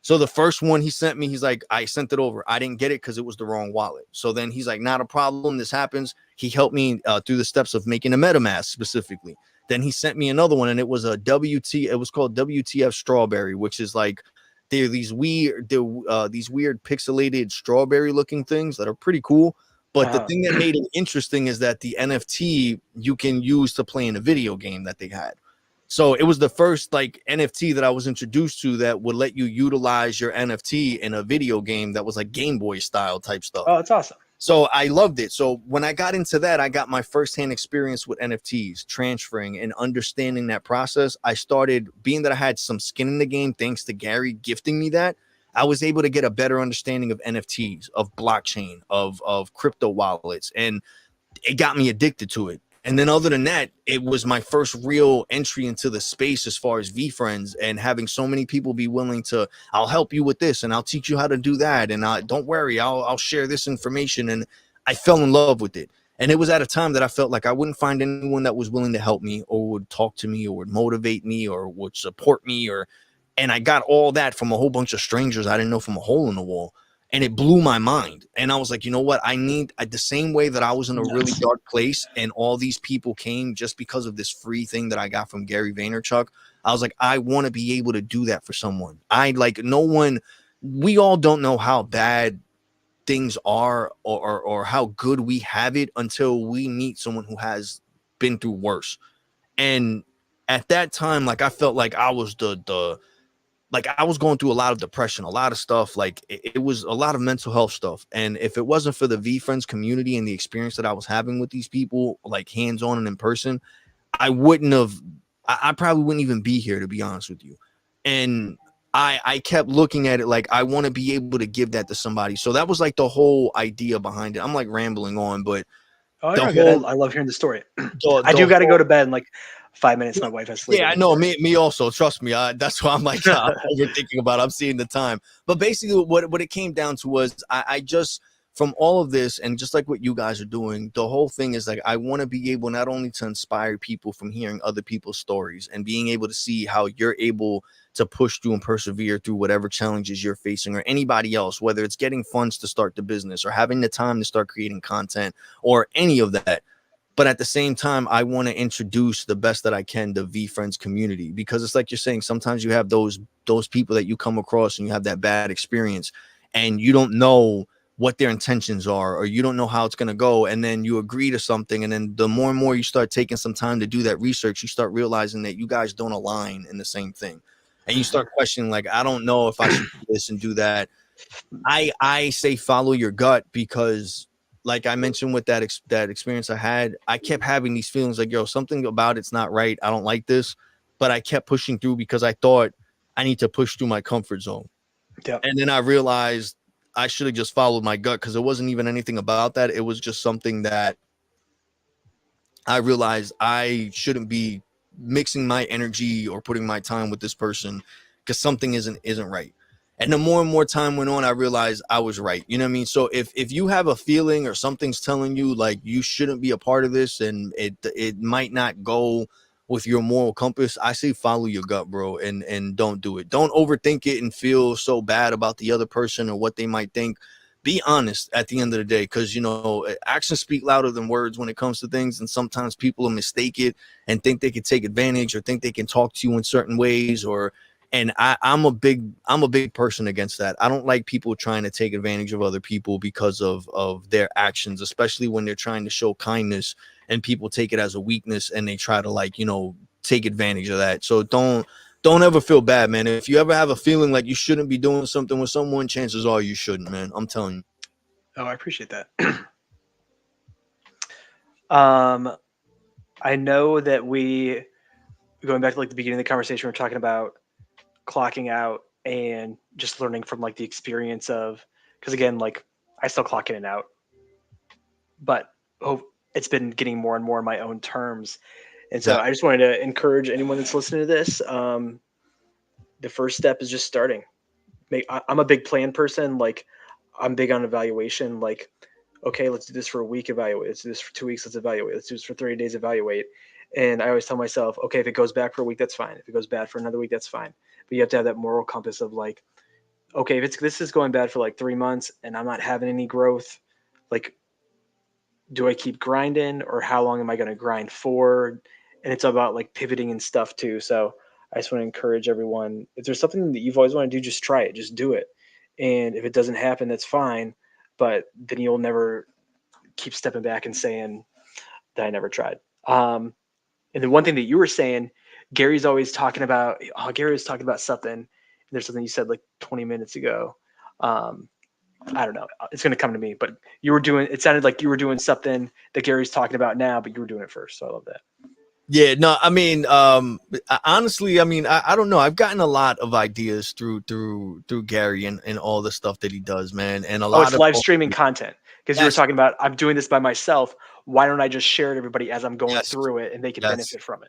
So the first one he sent me, he's like, I sent it over. I didn't get it because it was the wrong wallet. So then he's like, not a problem. This happens. He helped me through the steps of making a MetaMask specifically. Then he sent me another one, and it was it was called WTF Strawberry, which is like, they're these weird pixelated strawberry looking things that are pretty cool. But the thing that made it interesting is that the NFT you can use to play in a video game that they had. So it was the first like NFT that I was introduced to that would let you utilize your NFT in a video game that was like Game Boy style type stuff. Oh, it's awesome. So I loved it. So when I got into that, I got my firsthand experience with NFTs, transferring and understanding that process. I started, being that I had some skin in the game, thanks to Gary gifting me that, I was able to get a better understanding of NFTs, of blockchain, of crypto wallets, and it got me addicted to it. And then other than that, it was my first real entry into the space as far as VeeFriends, and having so many people be willing to, I'll help you with this and I'll teach you how to do that. And don't worry, I'll share this information. And I fell in love with it. And it was at a time that I felt like I wouldn't find anyone that was willing to help me or would talk to me or would motivate me or would support me. And I got all that from a whole bunch of strangers I didn't know from a hole in the wall. And it blew my mind. And I was like, you know what? The same way that I was in a really dark place and all these people came just because of this free thing that I got from Gary Vaynerchuk. I was like, I want to be able to do that for someone. We all don't know how bad things are or how good we have it until we meet someone who has been through worse. And at that time, like I felt like I was like I was going through a lot of depression, a lot of stuff. Like it was a lot of mental health stuff. And if it wasn't for the VeeFriends community and the experience that I was having with these people, like hands-on and in person, I probably wouldn't even be here, to be honest with you. And I kept looking at it like I want to be able to give that to somebody. So that was like the whole idea behind it. I'm like rambling on, but I love hearing the story. I do got to go to bed in like 5 minutes. My wife has sleep. Yeah, I know. Me also. Trust me. That's why I'm like I'm overthinking about it. I'm seeing the time. But basically, what it came down to was I just, from all of this, and just like what you guys are doing, the whole thing is like I want to be able not only to inspire people from hearing other people's stories and being able to see how you're able to push through and persevere through whatever challenges you're facing, or anybody else, whether it's getting funds to start the business or having the time to start creating content or any of that. But at the same time, I want to introduce the best that I can to VeeFriends community, because it's like you're saying, sometimes you have those people that you come across and you have that bad experience and you don't know what their intentions are, or you don't know how it's going to go. And then you agree to something. And then the more and more you start taking some time to do that research, you start realizing that you guys don't align in the same thing. And you start questioning, like, I don't know if I should do this and do that. I say follow your gut, because like I mentioned with that experience I had, I kept having these feelings like, yo, something about it's not right. I don't like this. But I kept pushing through because I thought I need to push through my comfort zone. Yep. And then I realized I should have just followed my gut, because it wasn't even anything about that. It was just something that I realized I shouldn't be mixing my energy or putting my time with this person, because something isn't right. And the more and more time went on, I realized I was right. You know what I mean? So if you have a feeling or something's telling you like you shouldn't be a part of this, and it might not go with your moral compass, I say follow your gut, bro, and don't do it. Don't overthink it and feel so bad about the other person or what they might think. Be honest at the end of the day, because, you know, actions speak louder than words when it comes to things. And sometimes people will mistake it and think they can take advantage or think they can talk to you in certain ways. And I'm a big person against that. I don't like people trying to take advantage of other people because of their actions, especially when they're trying to show kindness and people take it as a weakness and they try to, like, you know, take advantage of that. So don't ever feel bad, man. If you ever have a feeling like you shouldn't be doing something with someone, chances are you shouldn't, man. I'm telling you. Oh, I appreciate that. I know that going back to like the beginning of the conversation, we're talking about clocking out and just learning from like the experience of, because again, like I still clock in and out, but it's been getting more and more on my own terms. And so I just wanted to encourage anyone that's listening to this. The first step is just starting. I'm a big plan person. Like I'm big on evaluation. Like, okay, let's do this for a week, evaluate. Let's do this for 2 weeks, let's evaluate. Let's do this for 30 days, evaluate. And I always tell myself, okay, if it goes back for a week, that's fine. If it goes bad for another week, that's fine. But you have to have that moral compass of like, okay, if this is going bad for like 3 months and I'm not having any growth, like, do I keep grinding, or how long am I going to grind for? And it's about like pivoting and stuff too. So I just want to encourage everyone, if there's something that you've always wanted to do, just try it, just do it. And if it doesn't happen, that's fine. But then you'll never keep stepping back and saying that I never tried. And the one thing that you were saying, Gary's always talking about, Gary was talking about something. And there's something you said like 20 minutes ago. I don't know. It's going to come to me, but it sounded like you were doing something that Gary's talking about now, but you were doing it first. So I love that. Yeah, no, I mean, honestly, I mean, I don't know. I've gotten a lot of ideas through Gary and all the stuff that he does, man. And a lot of live streaming content, because you were talking about, I'm doing this by myself. Why don't I just share it everybody as I'm going through it, and they can benefit from it?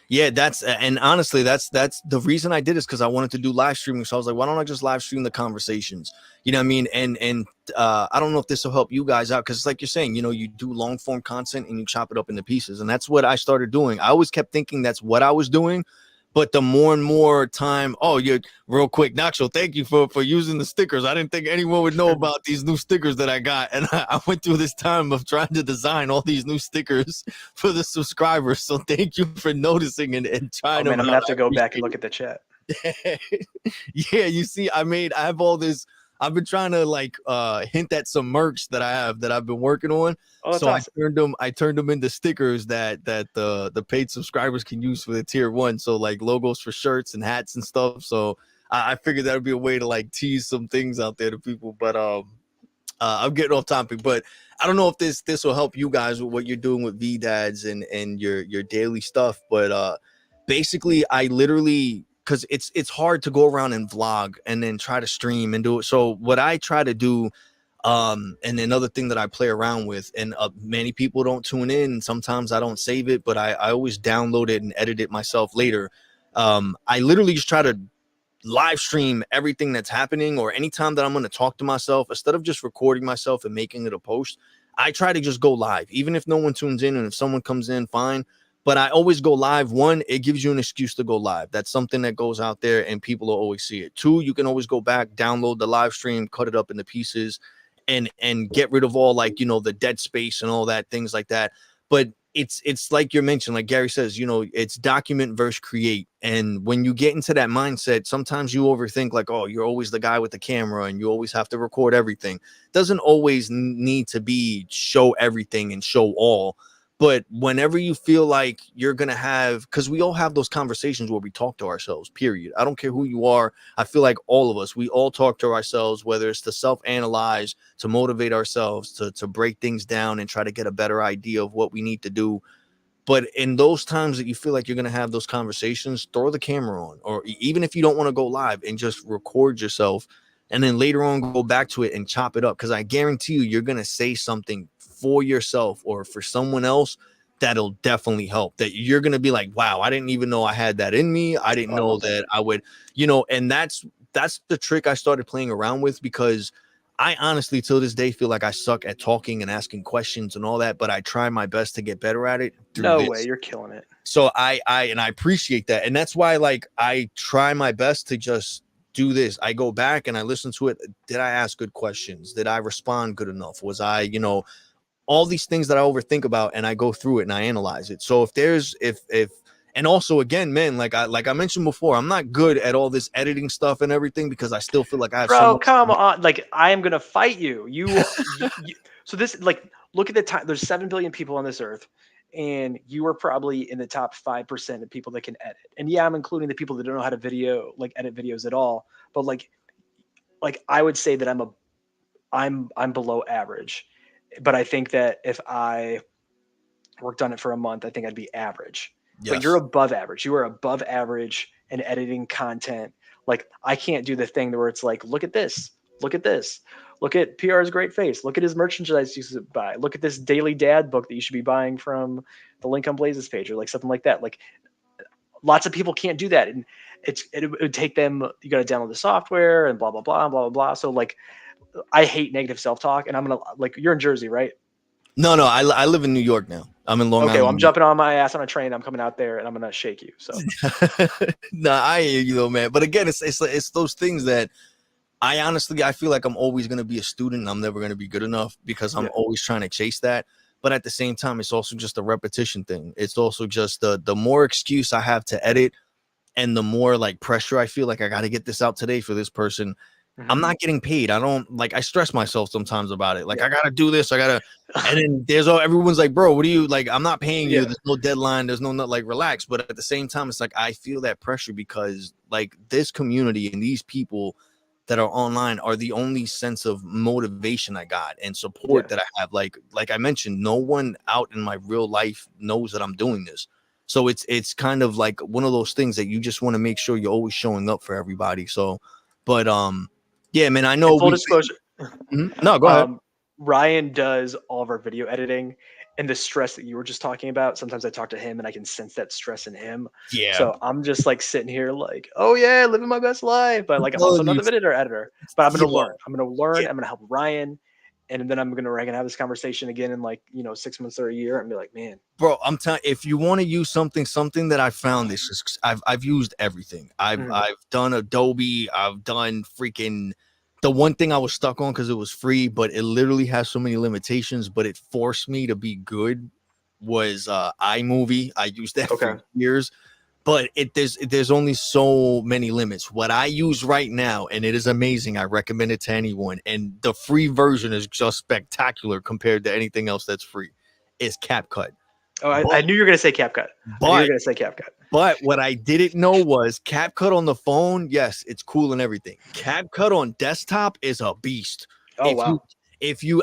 Yeah, and honestly, that's the reason I did is because I wanted to do live streaming. So I was like, why don't I just live stream the conversations? You know what I mean? And I don't know if this will help you guys out, because it's like you're saying, you know, you do long form content and you chop it up into pieces. And that's what I started doing. I always kept thinking that's what I was doing, But the more and more time, oh, you're real quick, Nacho, thank you for using the stickers. I didn't think anyone would know about these new stickers that I got. And I went through this time of trying to design all these new stickers for the subscribers. So thank you for noticing and trying Oh man, them I'm gonna out. have to go back and look at the chat. Yeah, you see, I have all this. I've been trying to like hint at some merch that I've been working on. Oh, that's So awesome. I turned them into stickers that the paid subscribers can use for the tier 1. So like logos for shirts and hats and stuff. So I figured that would be a way to like tease some things out there to people. But I'm getting off topic, but I don't know if this will help you guys with what you're doing with VeeDads and your daily stuff. But basically, I literally, because it's hard to go around and vlog and then try to stream and do it. So what I try to do, and another thing that I play around with, and many people don't tune in. Sometimes I don't save it, but I always download it and edit it myself later. I literally just try to live stream everything that's happening, or anytime that I'm going to talk to myself, instead of just recording myself and making it a post. I try to just go live, even if no one tunes in, and if someone comes in, fine. But I always go live. One, it gives you an excuse to go live. That's something that goes out there and people will always see it. Two, you can always go back, download the live stream, cut it up into pieces, and get rid of all, like, the dead space and all that, things like that. But it's like you mentioned, like Gary says, it's document versus create. And when you get into that mindset, sometimes you overthink, like, oh, you're always the guy with the camera and you always have to record everything. Doesn't always need to be show everything and show all. But whenever you feel like you're gonna have, because we all have those conversations where we talk to ourselves, period. I don't care who you are. I feel like all of us, we all talk to ourselves, whether it's to self-analyze, to motivate ourselves, to break things down and try to get a better idea of what we need to do. But in those times that you feel like you're going to have those conversations, throw the camera on, or even if you don't want to go live, and just record yourself, and then later on go back to it and chop it up. Because I guarantee you're going to say something for yourself or for someone else that'll definitely help, that you're going to be like, wow, I didn't even know I had that in me. I didn't know that I would, and that's the trick I started playing around with, because I honestly, till this day, feel like I suck at talking and asking questions and all that, but I try my best to get better at it through No this. way, you're killing it. So I appreciate that. And that's why, like, I try my best to just do this. I go back and I listen to it. Did I ask good questions? Did I respond good enough? Was I, all these things that I overthink about, and I go through it and I analyze it. So if and also, again, man, like I mentioned before, I'm not good at all this editing stuff and everything, because I still feel like I have so Bro, much. come on. Like, I am gonna fight you. So this, like, look at the time. There's 7 billion people on this earth, and you are probably in the top 5% of people that can edit. And yeah, I'm including the people that don't know how to edit videos at all. But like I would say that I'm below average. But I think that if I worked on it for a month, I think I'd be average. Yes. But you're above average. You are above average in editing content. Like, I can't do the thing where it's like, look at this, look at this, look at PR's great face, look at his merchandise you should buy, look at this daily dad book that you should be buying from the link on Blaze's page, or like something like that. Like, lots of people can't do that, and it would take them. You got to download the software and blah blah blah blah blah blah. So like, I hate negative self-talk, and I'm gonna, like, you're in Jersey, right? No, I live in New York now. I'm in Long Island. Okay, well, I'm jumping on my ass on a train. I'm coming out there and I'm gonna shake you. So nah, I hear you though, man. But again, it's those things that I feel like I'm always gonna be a student and I'm never gonna be good enough, because I'm always trying to chase that. But at the same time, it's also just a repetition thing. It's also just the more excuse I have to edit, and the more like pressure I feel like I got to get this out today for this person. I'm not getting paid. I stress myself sometimes about it. Like, I gotta do this. And then everyone's like, bro, what do you like? I'm not paying you. There's no deadline. There's no, like, relax. But at the same time, it's like, I feel that pressure, because like this community and these people that are online are the only sense of motivation I got and support that I have. Like I mentioned, no one out in my real life knows that I'm doing this. So it's kind of like one of those things that you just want to make sure you're always showing up for everybody. So, but yeah, man, I know. Full disclosure. No, go ahead. Ryan does all of our video editing, and the stress that you were just talking about. Sometimes I talk to him and I can sense that stress in him. Yeah. So I'm just like sitting here like, oh yeah, living my best life. But like, I'm also not the video editor. But I'm gonna learn. I'm gonna learn. I'm gonna help Ryan. and then we're gonna have this conversation again in like 6 months or a year, and be like, man, Bro, I'm telling, if you want to use something that I found, this is I've used everything. I've done Adobe, I've done freaking, the one thing I was stuck on because it was free, but it literally has so many limitations, but it forced me to be good, was iMovie. I used that for years, but there's only so many limits. What I use right now, and it is amazing, I recommend it to anyone, and the free version is just spectacular compared to anything else that's free, is CapCut. Oh, I knew you were gonna say CapCut. But what I didn't know was CapCut on the phone, yes, it's cool and everything. CapCut on desktop is a beast. Oh, wow.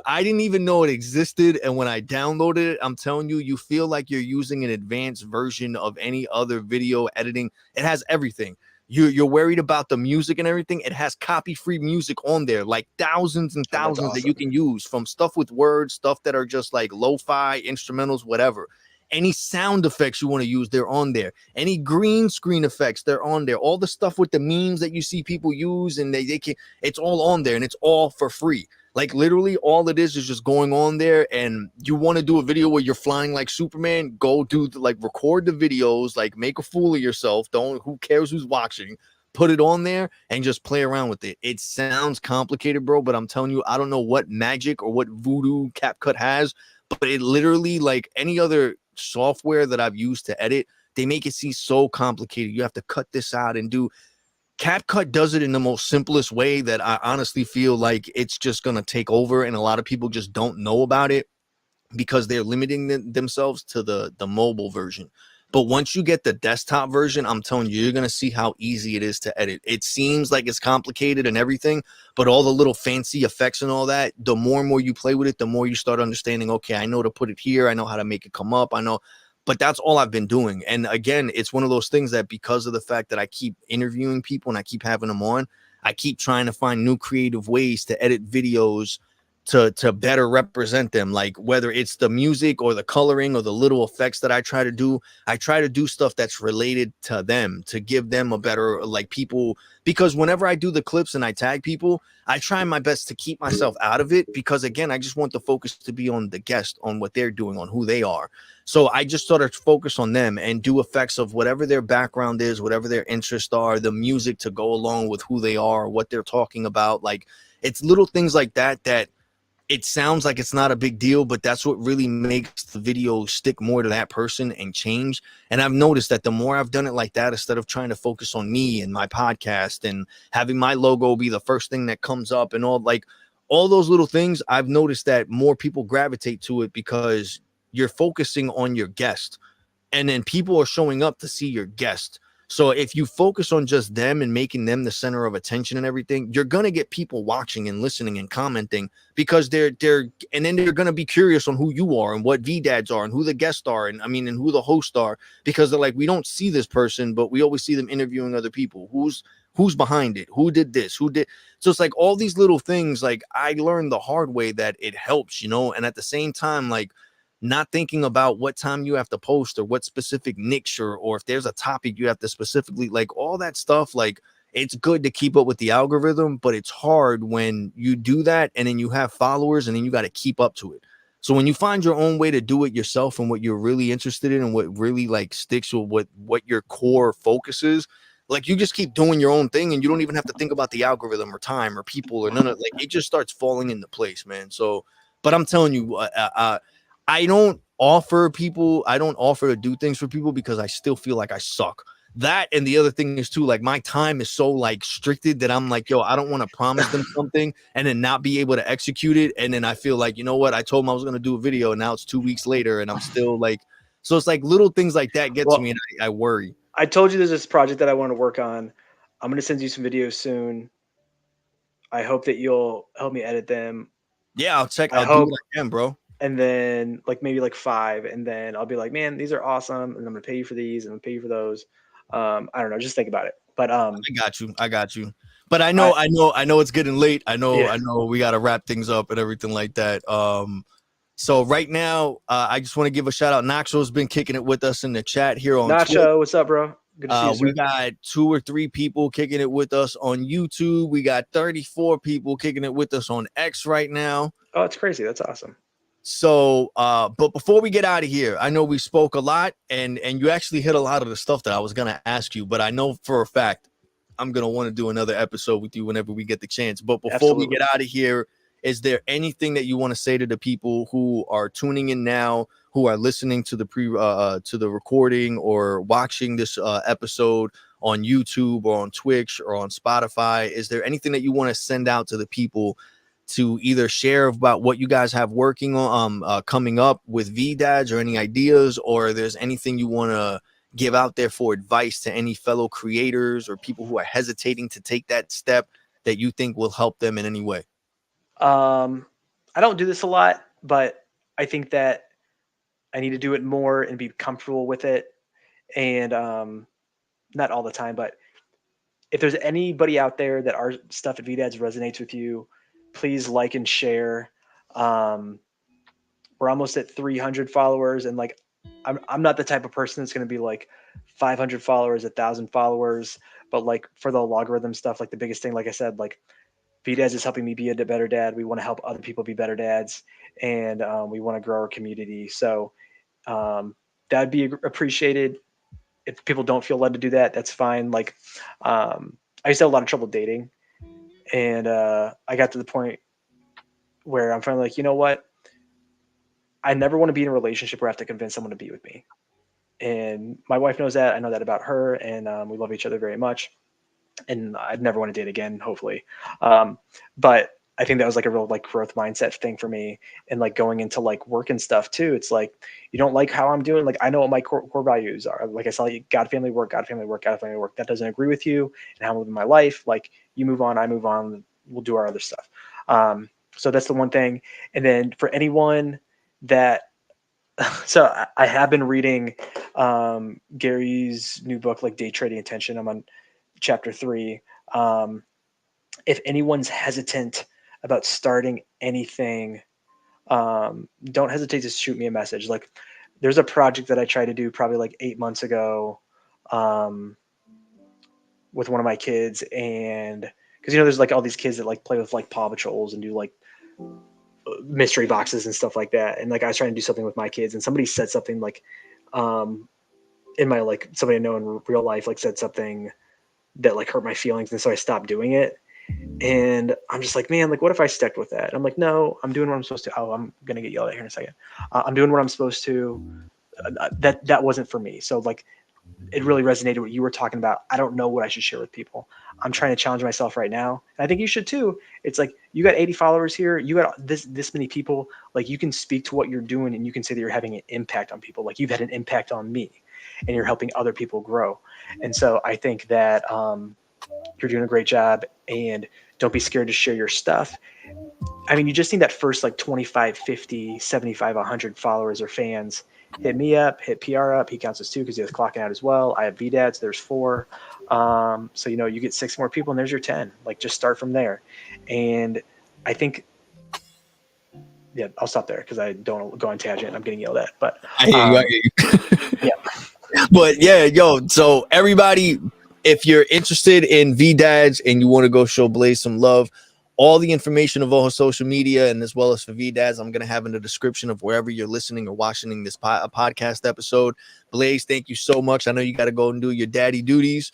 I didn't even know it existed, and when I downloaded it, I'm telling you, you feel like you're using an advanced version of any other video editing. It has everything. You're worried about the music and everything. It has copy-free music on there, like thousands and thousands that you can use, from stuff with words, stuff that are just like lo-fi, instrumentals, whatever. Any sound effects you want to use, they're on there. Any green screen effects, they're on there. All the stuff with the memes that you see people use, and they can, it's all on there, and it's all for free. Like literally all it is just going on there. And you want to do a video where you're flying like Superman, go do record the videos, like make a fool of yourself. Who cares who's watching? Put it on there and just play around with it. It sounds complicated, bro, but I'm telling you, I don't know what magic or what voodoo CapCut has, but it literally, like any other software that I've used to edit, they make it seem so complicated. You have to cut this out and do. CapCut does it in the most simplest way that I honestly feel like it's just going to take over, and a lot of people just don't know about it because they're limiting themselves to the mobile version. But once you get the desktop version, I'm telling you, you're going to see how easy it is to edit. It seems like it's complicated and everything, but all the little fancy effects and all that, the more and more you play with it, the more you start understanding, okay, I know to put it here. I know how to make it come up. I know. But that's all I've been doing. And again, it's one of those things that because of the fact that I keep interviewing people and I keep having them on, I keep trying to find new creative ways to edit videos to better represent them. Like whether it's the music or the coloring or the little effects that I try to do stuff that's related to them, to give them a better, like, people, because whenever I do the clips and I tag people, I try my best to keep myself out of it, because again, I just want the focus to be on the guest, on what they're doing, on who they are. So I just sort of focus on them and do effects of whatever their background is, whatever their interests are, the music to go along with who they are, what they're talking about. Like, it's little things like that it sounds like it's not a big deal, but that's what really makes the video stick more to that person and change. And I've noticed that the more I've done it like that, instead of trying to focus on me and my podcast and having my logo be the first thing that comes up and all those little things, I've noticed that more people gravitate to it because you're focusing on your guest, and then people are showing up to see your guest. So if you focus on just them and making them the center of attention and everything, you're going to get people watching and listening and commenting, because and then they're going to be curious on who you are and what VeeDads are and who the guests are. And who the hosts are, because they're like, we don't see this person, but we always see them interviewing other people. Who's behind it? Who did this? Who did? So it's like all these little things, like I learned the hard way that it helps, and at the same time, like, not thinking about what time you have to post or what specific niche or if there's a topic you have to specifically, like, all that stuff. Like, it's good to keep up with the algorithm, but it's hard when you do that and then you have followers and then you got to keep up to it. So when you find your own way to do it yourself and what you're really interested in and what really like sticks with what your core focus is, like, you just keep doing your own thing and you don't even have to think about the algorithm or time or people or none of, like, it just starts falling into place, man. So, but I'm telling you, I don't offer to do things for people because I still feel like I suck. That, and the other thing is too, like, my time is so like restricted that I'm like, yo, I don't want to promise them something and then not be able to execute it. And then I feel like, you know what? I told them I was going to do a video and now it's 2 weeks later and I'm still like, so it's like little things like that get to me and I worry. I told you there's this project that I want to work on. I'm going to send you some videos soon. I hope that you'll help me edit them. Yeah, I'll do what I can, bro. And then maybe 5, and then I'll be like, man, these are awesome, and I'm gonna pay you for these, and I'm gonna pay you for those. I don't know, just think about it. But I got you. But I know it's getting late. I know we gotta wrap things up and everything like that. So right now, I just want to give a shout out. Nacho's been kicking it with us in the chat here on Nacho. Twitter. What's up, bro? Good to see you. We got 2 or 3 people kicking it with us on YouTube. We got 34 people kicking it with us on X right now. Oh, it's crazy. That's awesome. So, but before we get out of here, I know we spoke a lot, and you actually hit a lot of the stuff that I was gonna ask you. But I know for a fact I'm gonna want to do another episode with you whenever we get the chance. But before we get out of here, is there anything that you want to say to the people who are tuning in now, who are listening to the to the recording or watching this episode on YouTube or on Twitch or on Spotify? Is there anything that you want to send out to the people to either share about what you guys have working on coming up with VeeDads, or any ideas, or there's anything you want to give out there for advice to any fellow creators or people who are hesitating to take that step that you think will help them in any way? I don't do this a lot, but I think that I need to do it more and be comfortable with it. And not all the time, but if there's anybody out there that our stuff at VeeDads resonates with you, please like and share. We're almost at 300 followers, and like, I'm not the type of person that's going to be like 500 followers, 1,000 followers, but like for the logarithm stuff, like the biggest thing, like I said, like VeeDads is helping me be a better dad. We want to help other people be better dads, and we want to grow our community. So that'd be appreciated. If people don't feel led to do that, that's fine. Like, I used to have a lot of trouble dating, and I got to the point where I'm finally like, you know what? I never want to be in a relationship where I have to convince someone to be with me. And my wife knows that. I know that about her, and we love each other very much. And I'd never want to date again, hopefully. But I think that was like a real like growth mindset thing for me, and like going into like work and stuff too. It's like, you don't like how I'm doing. Like, I know what my core values are. Like I said, like, God, family, work, God, family, work, God, family, work. That doesn't agree with you and how I'm living my life. Like, you move on, I move on. We'll do our other stuff. So that's the one thing. And then for anyone that, so I have been reading Gary's new book, like Day Trading Attention. I'm on chapter 3. If anyone's hesitant about starting anything, don't hesitate to shoot me a message. Like, there's a project that I tried to do probably like 8 months ago with one of my kids, and because there's like all these kids that like play with like Paw Patrols and do like mystery boxes and stuff like that, and like I was trying to do something with my kids, and somebody said something like in my, like, somebody I know in real life like said something that like hurt my feelings, and so I stopped doing it. And I'm just like, man, like, what if I stuck with that? And I'm like, no, I'm doing what I'm supposed to. Oh, I'm gonna get yelled at here in a second. I'm doing what I'm supposed to. That wasn't for me. So like, it really resonated what you were talking about. I don't know what I should share with people. I'm trying to challenge myself right now, and I think you should too. It's like, you got 80 followers here, you got this many people. Like, you can speak to what you're doing, and you can say that you're having an impact on people. Like, you've had an impact on me, and you're helping other people grow. And so I think that you're doing a great job, and don't be scared to share your stuff. I mean, you just need that first like 25, 50, 75, 100 followers or fans. Hit me up, hit PR up. He counts as 2 because he was clocking out as well. I have VeeDads, there's 4. So, you get 6 more people, and there's your 10. Like, just start from there. And I think, yeah, I'll stop there because I don't go on tangent. I'm getting yelled at. But I hear you. yeah. But yeah, yo, so everybody, if you're interested in VeeDads and you want to go show Blaze some love, all the information of all her social media, and as well as for VeeDads, I'm going to have in the description of wherever you're listening or watching this podcast episode. Blaze, thank you so much. I know you got to go and do your daddy duties.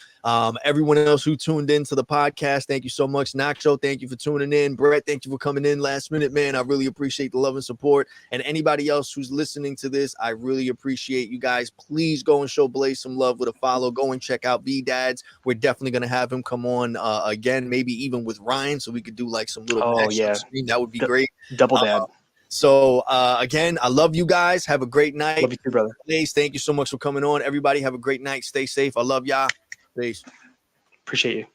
Everyone else who tuned into the podcast, thank you so much. Nacho, thank you for tuning in. Brett, thank you for coming in last minute, man. I really appreciate the love and support. And anybody else who's listening to this, I really appreciate you guys. Please go and show Blaze some love with a follow. Go and check out VeeDads. We're definitely going to have him come on again, maybe even with Ryan, so we could do like some little connection on screen. That would be great. Double dad. So again, I love you guys. Have a great night. Love you too, brother. Blaze, thank you so much for coming on. Everybody have a great night. Stay safe. I love y'all. Peace. Appreciate you.